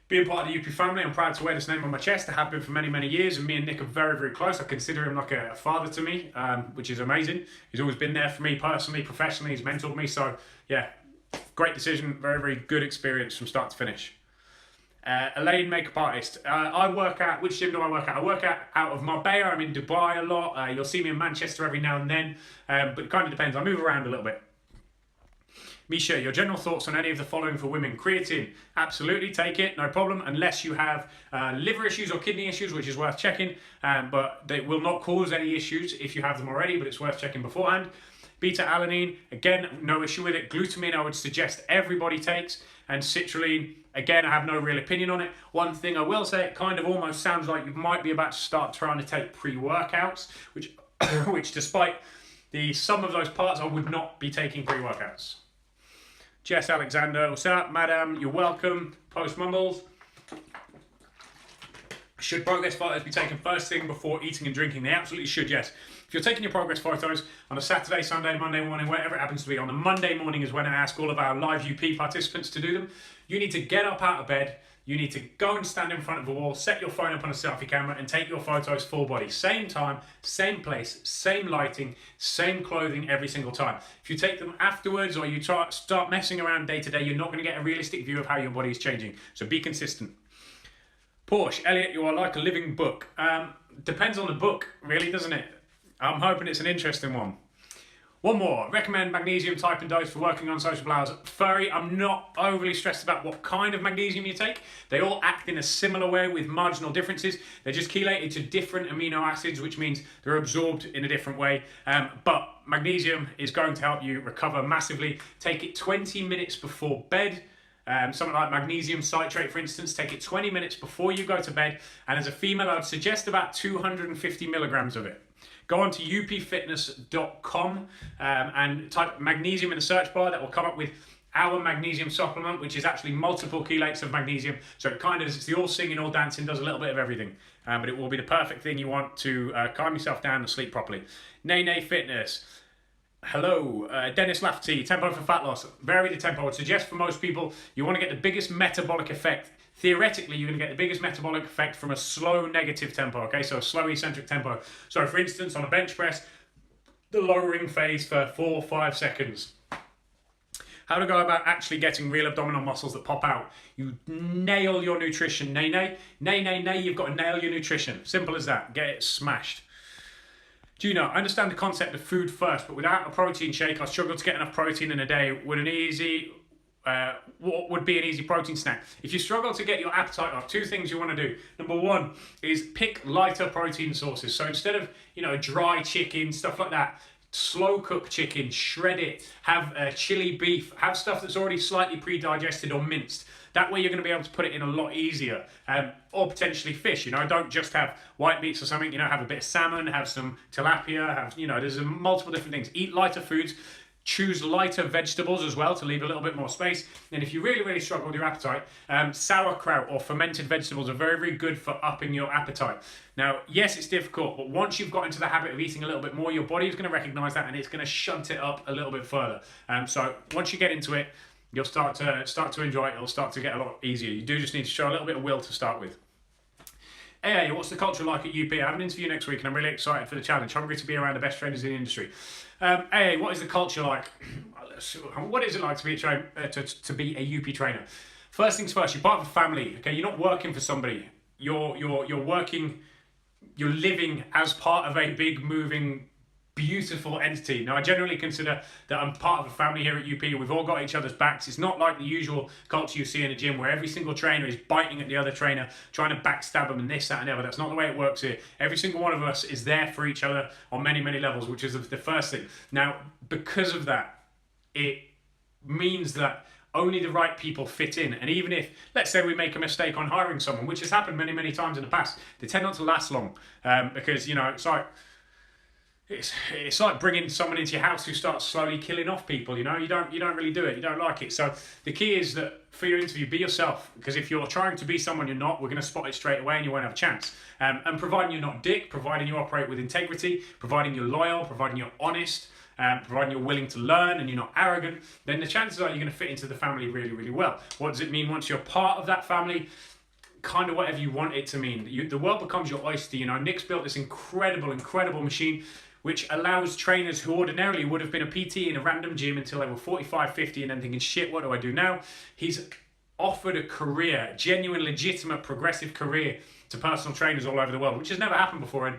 being part of the UP family, I'm proud to wear this name on my chest. I have been for many, many years, and me and Nick are very, very close. I consider him like a father to me, which is amazing. He's always been there for me personally, professionally. He's mentored me. So, yeah, great decision. Very, very good experience from start to finish. Elaine, makeup artist. I work at, which gym do I work at? I work out of Marbella. I'm in Dubai a lot. You'll see me in Manchester every now and then, but it kind of depends. I move around a little bit. Misha, your general thoughts on any of the following for women? Creatine, absolutely, take it, no problem, unless you have liver issues or kidney issues, which is worth checking, but they will not cause any issues if you have them already, but it's worth checking beforehand. Beta-alanine, again, no issue with it. Glutamine, I would suggest everybody takes, and citrulline, again, I have no real opinion on it. One thing I will say, it kind of almost sounds like you might be about to start trying to take pre-workouts, which, which despite the sum of those parts, I would not be taking pre-workouts. Jess Alexander, what's up, madam? You're welcome. Post Mumbles. Should progress photos be taken first thing before eating and drinking? They absolutely should, yes. If you're taking your progress photos on a Saturday, Sunday, Monday morning, wherever it happens to be, on the Monday morning is when I ask all of our live UP participants to do them. You need to get up out of bed. You need to go and stand in front of a wall, set your phone up on a selfie camera and take your photos full body. Same time, same place, same lighting, same clothing every single time. If you take them afterwards or you start messing around day to day, you're not going to get a realistic view of how your body is changing. So be consistent. Porsche, Elliot, you are like a living book. Depends on the book, really, doesn't it? I'm hoping it's an interesting one. One more. Recommend magnesium type and dose for working on social hours. Furry, I'm not overly stressed about what kind of magnesium you take. They all act in a similar way with marginal differences. They're just chelated to different amino acids, which means they're absorbed in a different way. But magnesium is going to help you recover massively. Take it 20 minutes before bed. Something like magnesium citrate, for instance, take it 20 minutes before you go to bed. And as a female, I would suggest about 250 milligrams of it. Go on to upfitness.com and type magnesium in the search bar. That will come up with our magnesium supplement, which is actually multiple chelates of magnesium. So it kind of, it's the all singing, all dancing, does a little bit of everything. But it will be the perfect thing you want to calm yourself down and sleep properly. Nene Fitness. Hello, Dennis Lafferty, tempo for fat loss. Vary the tempo. I would suggest for most people, you want to get the biggest metabolic effect. Theoretically, you're going to get the biggest metabolic effect from a slow negative tempo, okay? So a slow eccentric tempo. So for instance, on a bench press, the lowering phase for 4 or 5 seconds. How to go about actually getting real abdominal muscles that pop out. You nail your nutrition, nay, you've got to nail your nutrition. Simple as that, get it smashed. Do you know, I understand the concept of food first, but without a protein shake, I struggle to get enough protein in a day. What would be an easy protein snack? If you struggle to get your appetite up, 2 things you want to do. Number 1 is pick lighter protein sources. So instead of, dry chicken, stuff like that, slow cook chicken, shred it, have chili beef, have stuff that's already slightly pre-digested or minced. That way you're going to be able to put it in a lot easier. Or potentially fish, don't just have white meats or something, have a bit of salmon, have some tilapia, there's multiple different things. Eat lighter foods. Choose lighter vegetables as well to leave a little bit more space. And if you really, really struggle with your appetite, sauerkraut or fermented vegetables are very, very good for upping your appetite. Now, yes, it's difficult, but once you've got into the habit of eating a little bit more, your body is going to recognize that and it's going to shunt it up a little bit further. So once you get into it, you'll start to enjoy it. It'll start to get a lot easier. You do just need to show a little bit of will to start with. Hey, what's the culture like at UP? I have an interview next week and I'm really excited for the challenge. Hungry to be around the best trainers in the industry. What is the culture like? What is it like to be to be a UP trainer? First things first, you're part of a family. Okay, you're not working for somebody. You're working. You're living as part of a big, moving, beautiful entity. Now, I generally consider that I'm part of a family here at UP. We've all got each other's backs. It's not like the usual culture you see in a gym where every single trainer is biting at the other trainer, trying to backstab them and this, that, and the other. That's not the way it works here. Every single one of us is there for each other on many, many levels, which is the first thing. Now, because of that, it means that only the right people fit in. And even if, let's say we make a mistake on hiring someone, which has happened many, many times in the past, they tend not to last long because, it's like bringing someone into your house who starts slowly killing off people. You don't really do it. You don't like it. So the key is that for your interview, be yourself. Because if you're trying to be someone you're not, we're going to spot it straight away and you won't have a chance. And providing you're not dick, providing you operate with integrity, providing you're loyal, providing you're honest, providing you're willing to learn and you're not arrogant, then the chances are you're going to fit into the family really, really well. What does it mean once you're part of that family? Kind of whatever you want it to mean. The world becomes your oyster. Nick's built this incredible machine which allows trainers who ordinarily would have been a PT in a random gym until they were 45, 50 and then thinking, shit, what do I do now? He's offered a career, genuine, legitimate, progressive career to personal trainers all over the world, which has never happened before. And,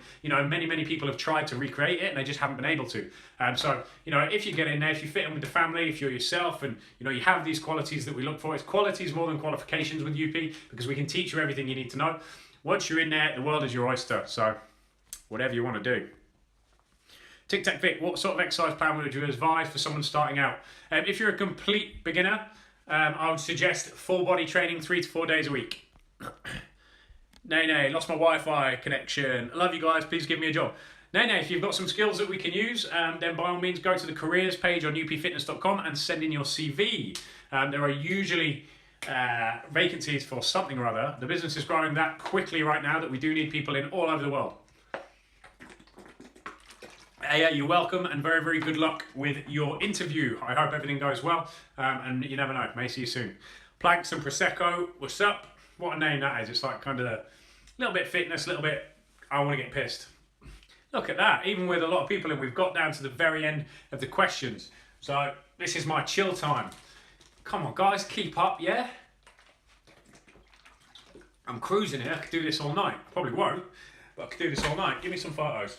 many people have tried to recreate it and they just haven't been able to. So, if you get in there, if you fit in with the family, if you're yourself and, you have these qualities that we look for, it's qualities more than qualifications with UP, because we can teach you everything you need to know. Once you're in there, the world is your oyster. So whatever you want to do. Tic Tac Vic, what sort of exercise plan would you advise for someone starting out? If you're a complete beginner, I would suggest full body training 3 to 4 days a week. Nay, lost my Wi-Fi connection. I love you guys, please give me a job. Nay, if you've got some skills that we can use, then by all means go to the careers page on upfitness.com and send in your CV. There are usually vacancies for something or other. The business is growing that quickly right now that we do need people in all over the world. Yeah, you're welcome, and very, very good luck with your interview. I hope everything goes well, and you never know, may see you soon. Planks and Prosecco, what's up? What a name that is. It's like kind of a little bit fitness, a little bit I want to get pissed. Look at that, even with a lot of people, and we've got down to the very end of the questions. So this is my chill time. Come on guys, keep up, yeah? I'm cruising here, I could do this all night. Probably won't, but I could do this all night. Give me some photos.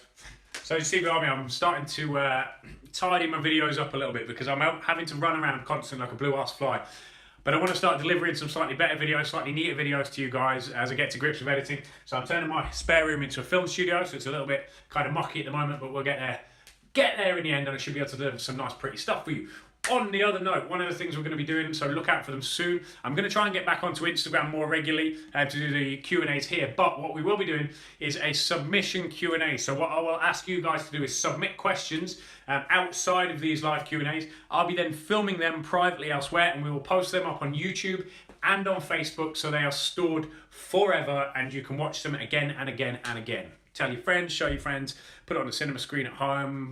So you see behind me, I'm starting to tidy my videos up a little bit because I'm having to run around constantly like a blue-ass fly. But I want to start delivering some slightly better videos, slightly neater videos to you guys as I get to grips with editing. So I'm turning my spare room into a film studio, so it's a little bit kind of mucky at the moment, but we'll get there in the end, and I should be able to deliver some nice pretty stuff for you. On the other note, one of the things we're going to be doing, so look out for them soon. I'm going to try and get back onto Instagram more regularly to do the Q&As here. But what we will be doing is a submission Q&A. So what I will ask you guys to do is submit questions outside of these live Q&As. I'll be then filming them privately elsewhere, and we will post them up on YouTube and on Facebook, so they are stored forever and you can watch them again and again and again. Tell your friends, show your friends, put it on the cinema screen at home.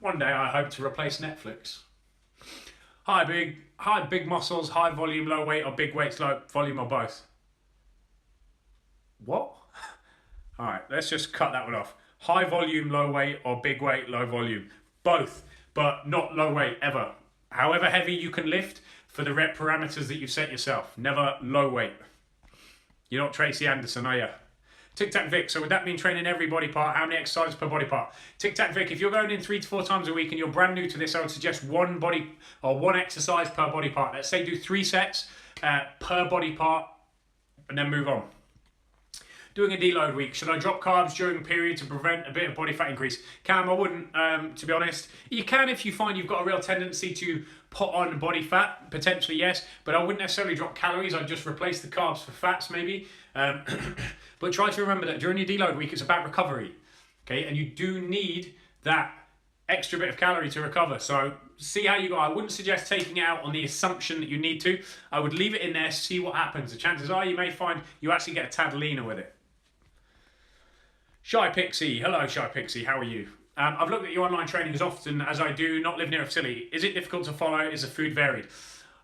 One day I hope to replace Netflix. Hi big muscles, high volume, low weight, or big weights, low volume, or both. What? All right, let's just cut that one off. High volume, low weight, or big weight, low volume. Both, but not low weight ever. However heavy you can lift for the rep parameters that you've set yourself. Never low weight. You're not Tracy Anderson, are you? Tic Tac Vic, so would that mean training every body part? How many exercises per body part? Tic Tac Vic, if you're going in 3 to 4 times a week and you're brand new to this, I would suggest one exercise per body part. Let's say do 3 sets per body part and then move on. Doing a deload week, should I drop carbs during a period to prevent a bit of body fat increase? Cam, I wouldn't, to be honest. You can if you find you've got a real tendency to put on body fat, potentially yes, but I wouldn't necessarily drop calories. I'd just replace the carbs for fats maybe. But try to remember that during your deload week, it's about recovery, okay? And you do need that extra bit of calorie to recover. So see how you go. I wouldn't suggest taking it out on the assumption that you need to. I would leave it in there, see what happens. The chances are you may find you actually get a tad leaner with it. Shy Pixie, hello Shy Pixie, how are you? I've looked at your online training as often as I do not live near a facility. Is it difficult to follow? Is the food varied?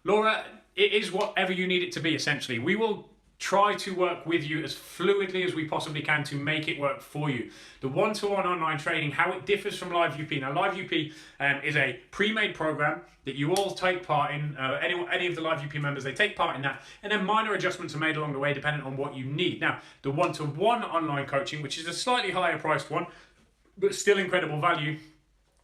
Laura, it is whatever you need it to be, essentially. We will try to work with you as fluidly as we possibly can to make it work for you. The one-to-one online training, how it differs from Live UP. Now, Live UP is a pre-made program that you all take part in. Any of the Live UP members, they take part in that. And then minor adjustments are made along the way depending on what you need. Now, the one-to-one online coaching, which is a slightly higher priced one, but still incredible value,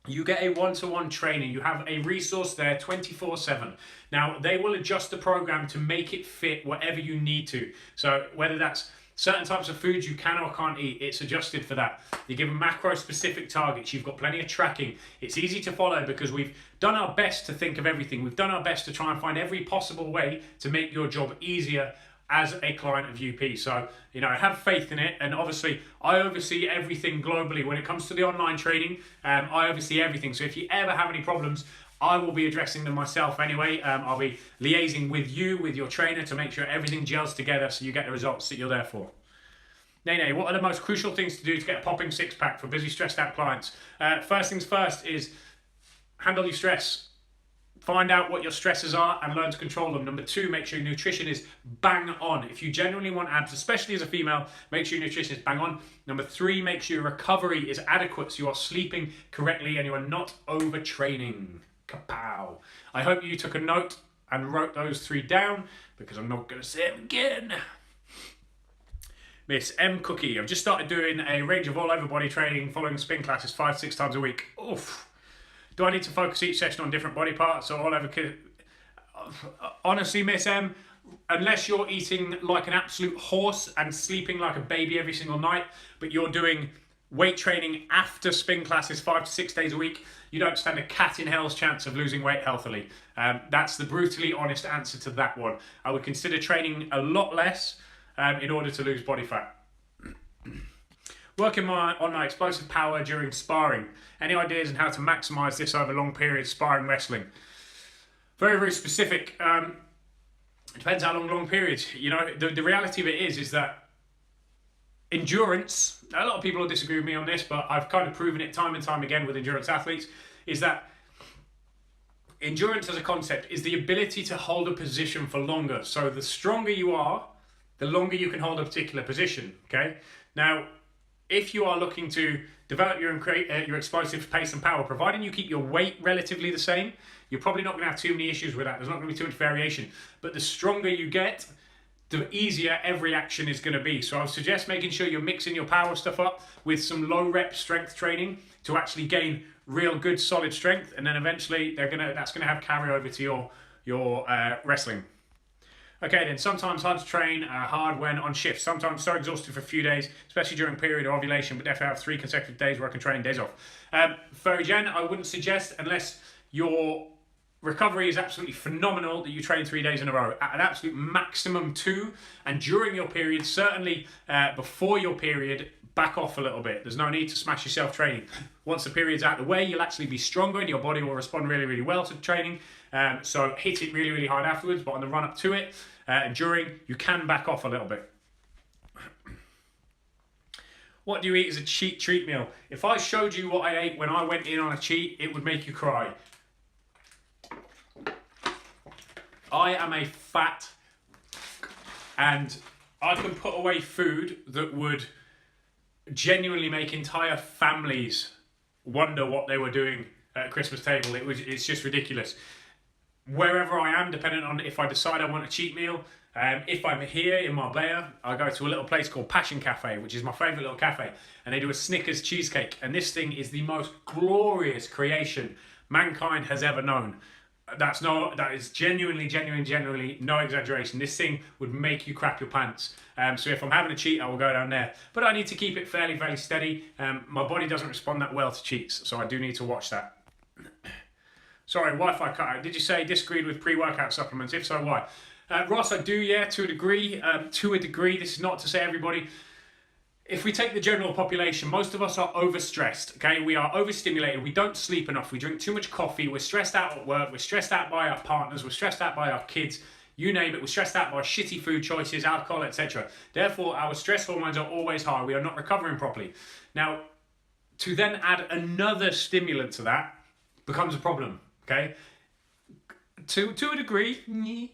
you get a one-to-one training. You have a resource there 24/7. Now, they will adjust the program to make it fit whatever you need to. So whether that's certain types of foods you can or can't eat, it's adjusted for that. You're given macro-specific targets. You've got plenty of tracking. It's easy to follow because we've done our best to think of everything. We've done our best to try and find every possible way to make your job easier as a client of UP. So, have faith in it. And obviously, I oversee everything globally. When it comes to the online training, I oversee everything. So if you ever have any problems, I will be addressing them myself anyway. I'll be liaising with you, with your trainer, to make sure everything gels together so you get the results that you're there for. Nay, what are the most crucial things to do to get a popping six-pack for busy, stressed out clients? First things first is handle your stress. Find out what your stresses are and learn to control them. Number 2, make sure your nutrition is bang on. If you genuinely want abs, especially as a female, make sure your nutrition is bang on. Number 3, make sure your recovery is adequate so you are sleeping correctly and you are not overtraining. Kapow. I hope you took a note and wrote those 3 down because I'm not going to say them again. Miss M. Cookie, I've just started doing a range of all-over body training following spin classes 5-6 times a week. Oof. Do I need to focus each session on different body parts or all over? Honestly, Miss M, unless you're eating like an absolute horse and sleeping like a baby every single night, but you're doing weight training after spin classes 5 to 6 days a week, you don't stand a cat in hell's chance of losing weight healthily. That's the brutally honest answer to that one. I would consider training a lot less in order to lose body fat. Working on my explosive power during sparring. Any ideas on how to maximise this over long periods sparring wrestling? Very, very specific. It depends how long periods. You know, the reality of it is that endurance, a lot of people will disagree with me on this, but I've kind of proven it time and time again with endurance athletes, is that endurance as a concept is the ability to hold a position for longer. So the stronger you are, the longer you can hold a particular position, okay? Now, if you are looking to develop your explosive pace and power, providing you keep your weight relatively the same, you're probably not going to have too many issues with that. There's not going to be too much variation. But the stronger you get, the easier every action is going to be. So I would suggest making sure you're mixing your power stuff up with some low rep strength training to actually gain real good solid strength, and then eventually that's going to have carryover to your wrestling. Okay, then sometimes hard to train hard when on shift. Sometimes so exhausted for a few days, especially during period of ovulation, but definitely have 3 consecutive days where I can train days off. Furry Jen, I wouldn't suggest, unless your recovery is absolutely phenomenal, that you train 3 days in a row. At an absolute maximum 2, and during your period, certainly before your period, back off a little bit. There's no need to smash yourself training. Once the period's out of the way, you'll actually be stronger and your body will respond really, really well to training. So hit it really, really hard afterwards, but on the run up to it and during, you can back off a little bit. What do you eat as a cheat treat meal? If I showed you what I ate when I went in on a cheat, it would make you cry. I am a fat, and I can put away food that would genuinely make entire families wonder what they were doing at a Christmas table. It's just ridiculous. Wherever I am, depending on if I decide I want a cheat meal, if I'm here in Marbella, I go to a little place called Passion Cafe, which is my favourite little cafe, and they do a Snickers cheesecake, and this thing is the most glorious creation mankind has ever known. That is genuinely no exaggeration. This thing would make you crap your pants. So if I'm having a cheat, I will go down there. But I need to keep it fairly, very steady. My body doesn't respond that well to cheats, so I do need to watch that. Sorry, Wi-Fi cut out. Did you say disagreed with pre-workout supplements? If so, why? Ross, I do, yeah, to a degree. This is not to say everybody. If we take the general population, most of us are overstressed, okay? We are overstimulated, we don't sleep enough, we drink too much coffee, we're stressed out at work, we're stressed out by our partners, we're stressed out by our kids, you name it, we're stressed out by shitty food choices, alcohol, etc. Therefore, our stress hormones are always high, we are not recovering properly. Now, to then add another stimulant to that becomes a problem, okay? To a degree,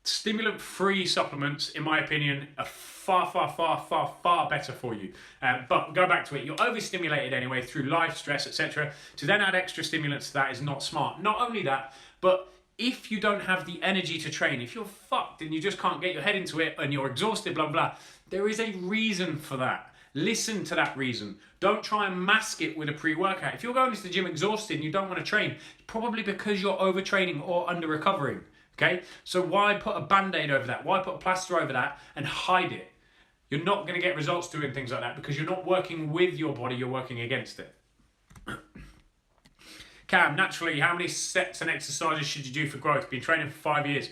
stimulant-free supplements, in my opinion, are far better for you. But go back to it, you're overstimulated anyway through life, stress, etc. To then add extra stimulants to that is not smart. Not only that, but if you don't have the energy to train, if you're fucked and you just can't get your head into it and you're exhausted, blah, blah, there is a reason for that. Listen to that reason. Don't try and mask it with a pre-workout. If you're going to the gym exhausted and you don't want to train, it's probably because you're overtraining or under-recovering. Okay, so why put a band-aid over that? Why put a plaster over that and hide it? You're not going to get results doing things like that because you're not working with your body, you're working against it. Cam, naturally, how many sets and exercises should you do for growth? Been training for 5 years.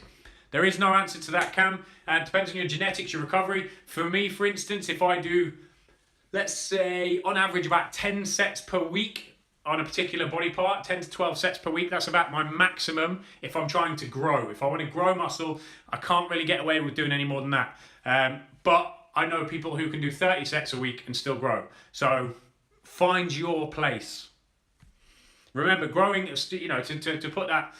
There is no answer to that, Cam. It depends on your genetics, your recovery. For me, for instance, if I do, let's say, on average about 10 sets per week, on a particular body part, 10 to 12 sets per week, that's about my maximum if I'm trying to grow. If I want to grow muscle, I can't really get away with doing any more than that. But I know people who can do 30 sets a week and still grow. So find your place. Remember, growing, you know, to put that,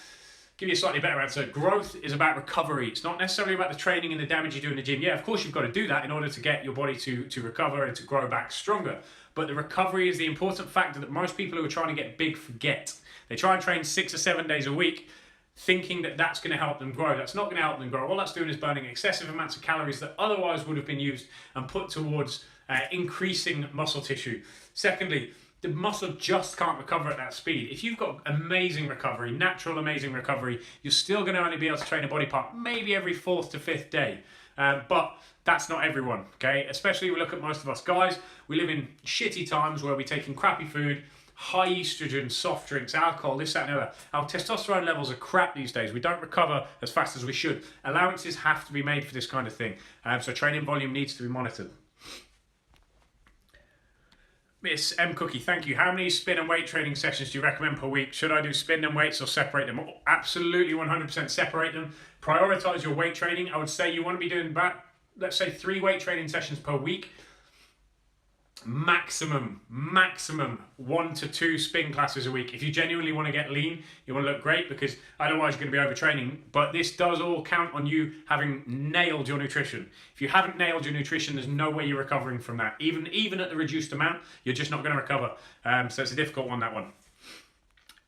give you a slightly better answer, growth is about recovery. It's not necessarily about the training and the damage you do in the gym. Yeah, of course you've got to do that in order to get your body to recover and to grow back stronger. But the recovery is the important factor that most people who are trying to get big forget. They try and train 6 or 7 days a week. thinking that that's going to help them grow. That's not going to help them grow. All that's doing is burning excessive amounts of calories that otherwise would have been used and put towards increasing muscle tissue. Secondly, the muscle just can't recover at that speed. If you've got amazing recovery, natural amazing recovery, you're still going to only be able to train a body part maybe every 4th to 5th day. But that's not everyone, okay? Especially we look at most of us guys, we live in shitty times where we're taking crappy food, high estrogen, soft drinks, alcohol, this, that, and the other. Our testosterone levels are crap these days. We don't recover as fast as we should. Allowances have to be made for this kind of thing. So training volume needs to be monitored. Miss M. Cookie, thank you. How many spin and weight training sessions do you recommend per week? Should I do spin and weights or separate them? Absolutely 100% separate them. Prioritize your weight training. I would say you want to be doing about, let's say, 3 weight training sessions per week. Maximum 1 to 2 spin classes a week. If you genuinely want to get lean, you want to look great, because otherwise you're going to be overtraining. But this does all count on you having nailed your nutrition. If you haven't nailed your nutrition, there's no way you're recovering from that. Even at the reduced amount, you're just not going to recover. So it's a difficult one, that one.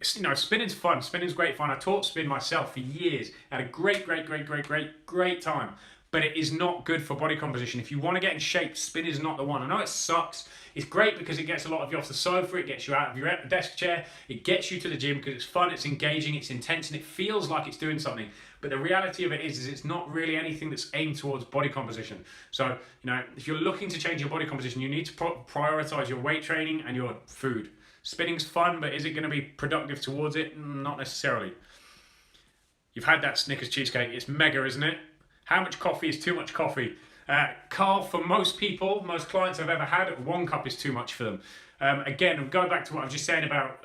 Spinning's fun. Spinning's great fun. I taught spin myself for years. I had a great time. But it is not good for body composition. If you want to get in shape, spin is not the one. I know it sucks. It's great because it gets a lot of you off the sofa, it gets you out of your desk chair, it gets you to the gym because it's fun, it's engaging, it's intense, and it feels like it's doing something. But the reality of it is it's not really anything that's aimed towards body composition. So, if you're looking to change your body composition, you need to prioritize your weight training and your food. Spinning's fun, but is it going to be productive towards it? Not necessarily. You've had that Snickers cheesecake. It's mega, isn't it? How much coffee is too much coffee? Carl, for most people, most clients I've ever had, 1 cup is too much for them. Again, I'm going back to what I was just saying about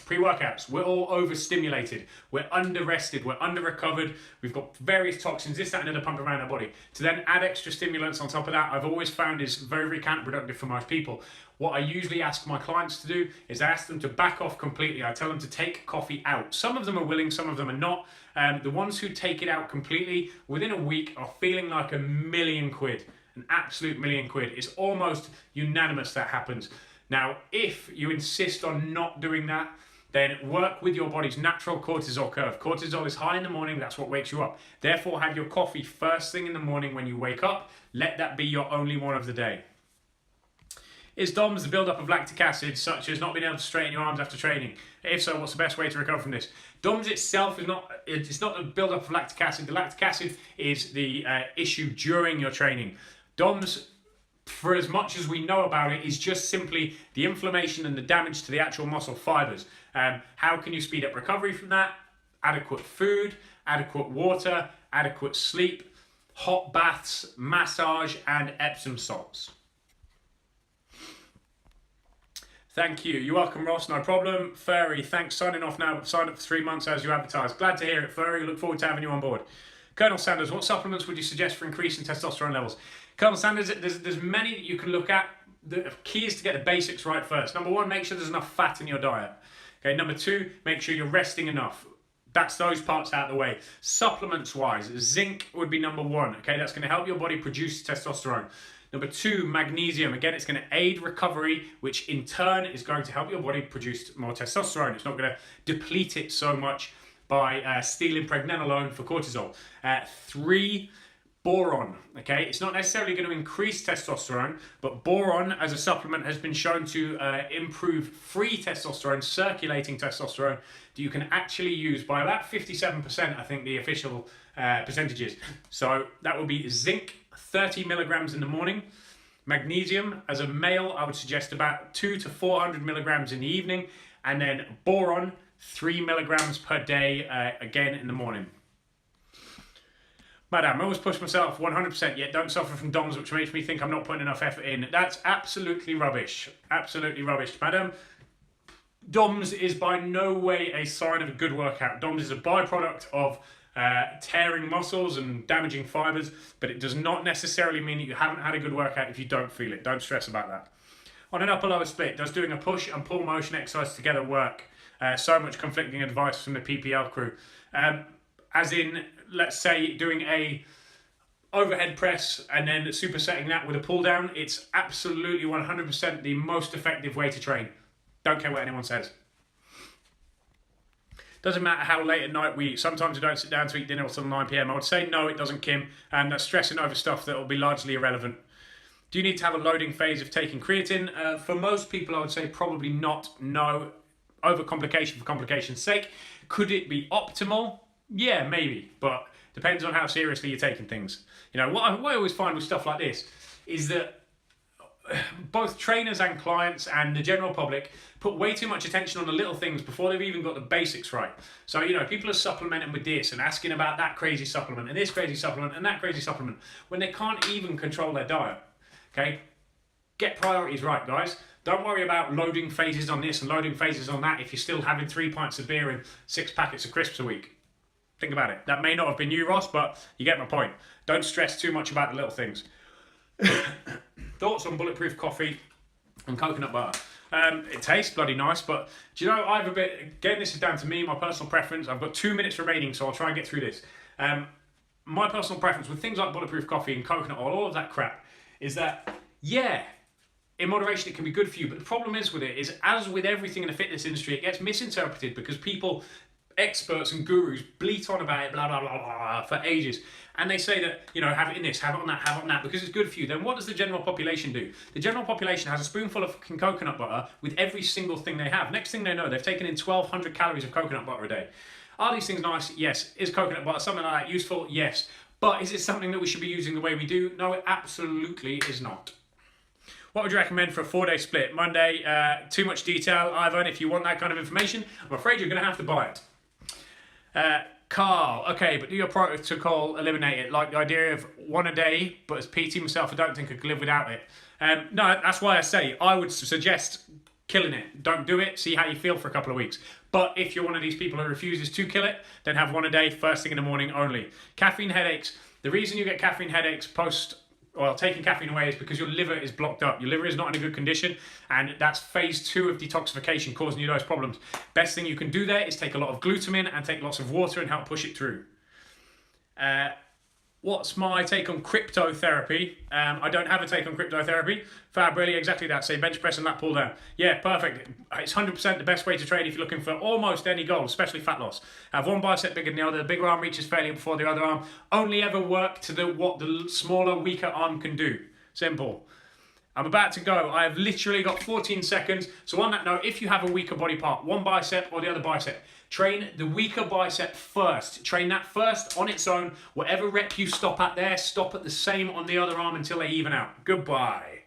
pre-workouts. We're all overstimulated. We're under-rested. We're under-recovered. We've got various toxins, this, that, and another pumping around our body. To then add extra stimulants on top of that, I've always found is very, very counterproductive for most people. What I usually ask my clients to do is I ask them to back off completely. I tell them to take coffee out. Some of them are willing, some of them are not. The ones who take it out completely, within a week, are feeling like £1,000,000, an absolute £1,000,000. It's almost unanimous that happens. Now, if you insist on not doing that, then work with your body's natural cortisol curve. Cortisol is high in the morning, that's what wakes you up. Therefore, have your coffee first thing in the morning when you wake up. Let that be your only one of the day. Is DOMS the build-up of lactic acid, such as not being able to straighten your arms after training? If so, what's the best way to recover from this? DOMS itself is not, it's not the build-up of lactic acid. The lactic acid is the issue during your training. DOMS, for as much as we know about it, is just simply the inflammation and the damage to the actual muscle fibers. How can you speed up recovery from that? Adequate food, adequate water, adequate sleep, hot baths, massage, and Epsom salts. Thank you. You're welcome, Ross. No problem. Furry, thanks. Signing off now. Signed up for 3 months as you advertised. Glad to hear it, Furry. Look forward to having you on board. Colonel Sanders, what supplements would you suggest for increasing testosterone levels? Colonel Sanders, there's many that you can look at. The key is to get the basics right first. Number 1, make sure there's enough fat in your diet. Okay. Number 2, make sure you're resting enough. That's those parts out of the way. Supplements-wise, zinc would be number 1. Okay, that's going to help your body produce testosterone. Number 2, magnesium. Again, it's going to aid recovery, which in turn is going to help your body produce more testosterone. It's not going to deplete it so much by stealing pregnenolone for cortisol. 3, boron. Okay, it's not necessarily going to increase testosterone, but boron as a supplement has been shown to improve free testosterone, circulating testosterone, that you can actually use by about 57%, I think the official percentages. So that will be zinc, 30 milligrams in the morning. Magnesium, as a male, I would suggest about 200 to 400 milligrams in the evening. And then boron, 3 milligrams per day, again in the morning. Madam, I always push myself 100%, yet don't suffer from DOMS, which makes me think I'm not putting enough effort in. That's absolutely rubbish. Absolutely rubbish. Madam, DOMS is by no way a sign of a good workout. DOMS is a byproduct of tearing muscles and damaging fibers, but it does not necessarily mean that you haven't had a good workout if you don't feel it. Don't stress about that. On an upper-lower split, does doing a push and pull motion exercise together work? So much conflicting advice from the PPL crew. As in, let's say, doing a overhead press and then supersetting that with a pull down, it's absolutely 100% the most effective way to train. Don't care what anyone says. Doesn't matter how late at night we eat. Sometimes we don't sit down to eat dinner until 9 p.m. I would say no, it doesn't, Kim, and that's stressing over stuff that will be largely irrelevant. Do you need to have a loading phase of taking creatine? For most people, I would say probably not. No. Overcomplication for complication's sake. Could it be optimal? Yeah, maybe, but depends on how seriously you're taking things. You know, what I always find with stuff like this is that both trainers and clients and the general public put way too much attention on the little things before they've even got the basics right. So, you know, people are supplementing with this and asking about that crazy supplement and this crazy supplement and that crazy supplement when they can't even control their diet. Okay? Get priorities right, guys. Don't worry about loading phases on this and loading phases on that if you're still having 3 pints of beer and 6 packets of crisps a week. Think about it. That may not have been you, Ross, but you get my point. Don't stress too much about the little things. Thoughts on bulletproof coffee and coconut butter? It tastes bloody nice, but do you know, I've a bit, again, this is down to me, my personal preference. I've got 2 minutes remaining, so I'll try and get through this. My personal preference with things like bulletproof coffee and coconut oil, all of that crap, is that, yeah, in moderation it can be good for you, but the problem is with it is, as with everything in the fitness industry, it gets misinterpreted because people, experts and gurus, bleat on about it, blah, blah, blah, blah, for ages. And they say that, you know, have it in this, have it on that, have it on that, because it's good for you. Then what does the general population do? The general population has a spoonful of fucking coconut butter with every single thing they have. Next thing they know, they've taken in 1,200 calories of coconut butter a day. Are these things nice? Yes. Is coconut butter, something like that, useful? Yes. But is it something that we should be using the way we do? No, it absolutely is not. What would you recommend for a 4-day split? Monday, too much detail, Ivan. If you want that kind of information, I'm afraid you're going to have to buy it. Carl, okay, but do your protocol eliminate it? Like the idea of 1 a day, but as PT myself, I don't think I could live without it. No, that's why I say I would suggest killing it. Don't do it, see how you feel for a couple of weeks. But if you're one of these people who refuses to kill it, then have 1 a day, first thing in the morning only. Caffeine headaches. The reason you get caffeine headaches taking caffeine away is because your liver is blocked up. Your liver is not in a good condition, and that's phase 2 of detoxification causing you those problems. Best thing you can do there is take a lot of glutamine and take lots of water and help push it through. What's my take on cryptotherapy? I don't have a take on cryptotherapy. Fab, really, exactly that. Say bench press and lat pull down. Yeah, perfect. It's 100% the best way to train if you're looking for almost any goal, especially fat loss. Have one bicep bigger than the other. The bigger arm reaches failure before the other arm. Only ever work to what the smaller, weaker arm can do. Simple. I'm about to go. I have literally got 14 seconds. So on that note, if you have a weaker body part, one bicep or the other bicep, train the weaker bicep first. Train that first on its own. Whatever rep you stop at there, stop at the same on the other arm until they even out. Goodbye.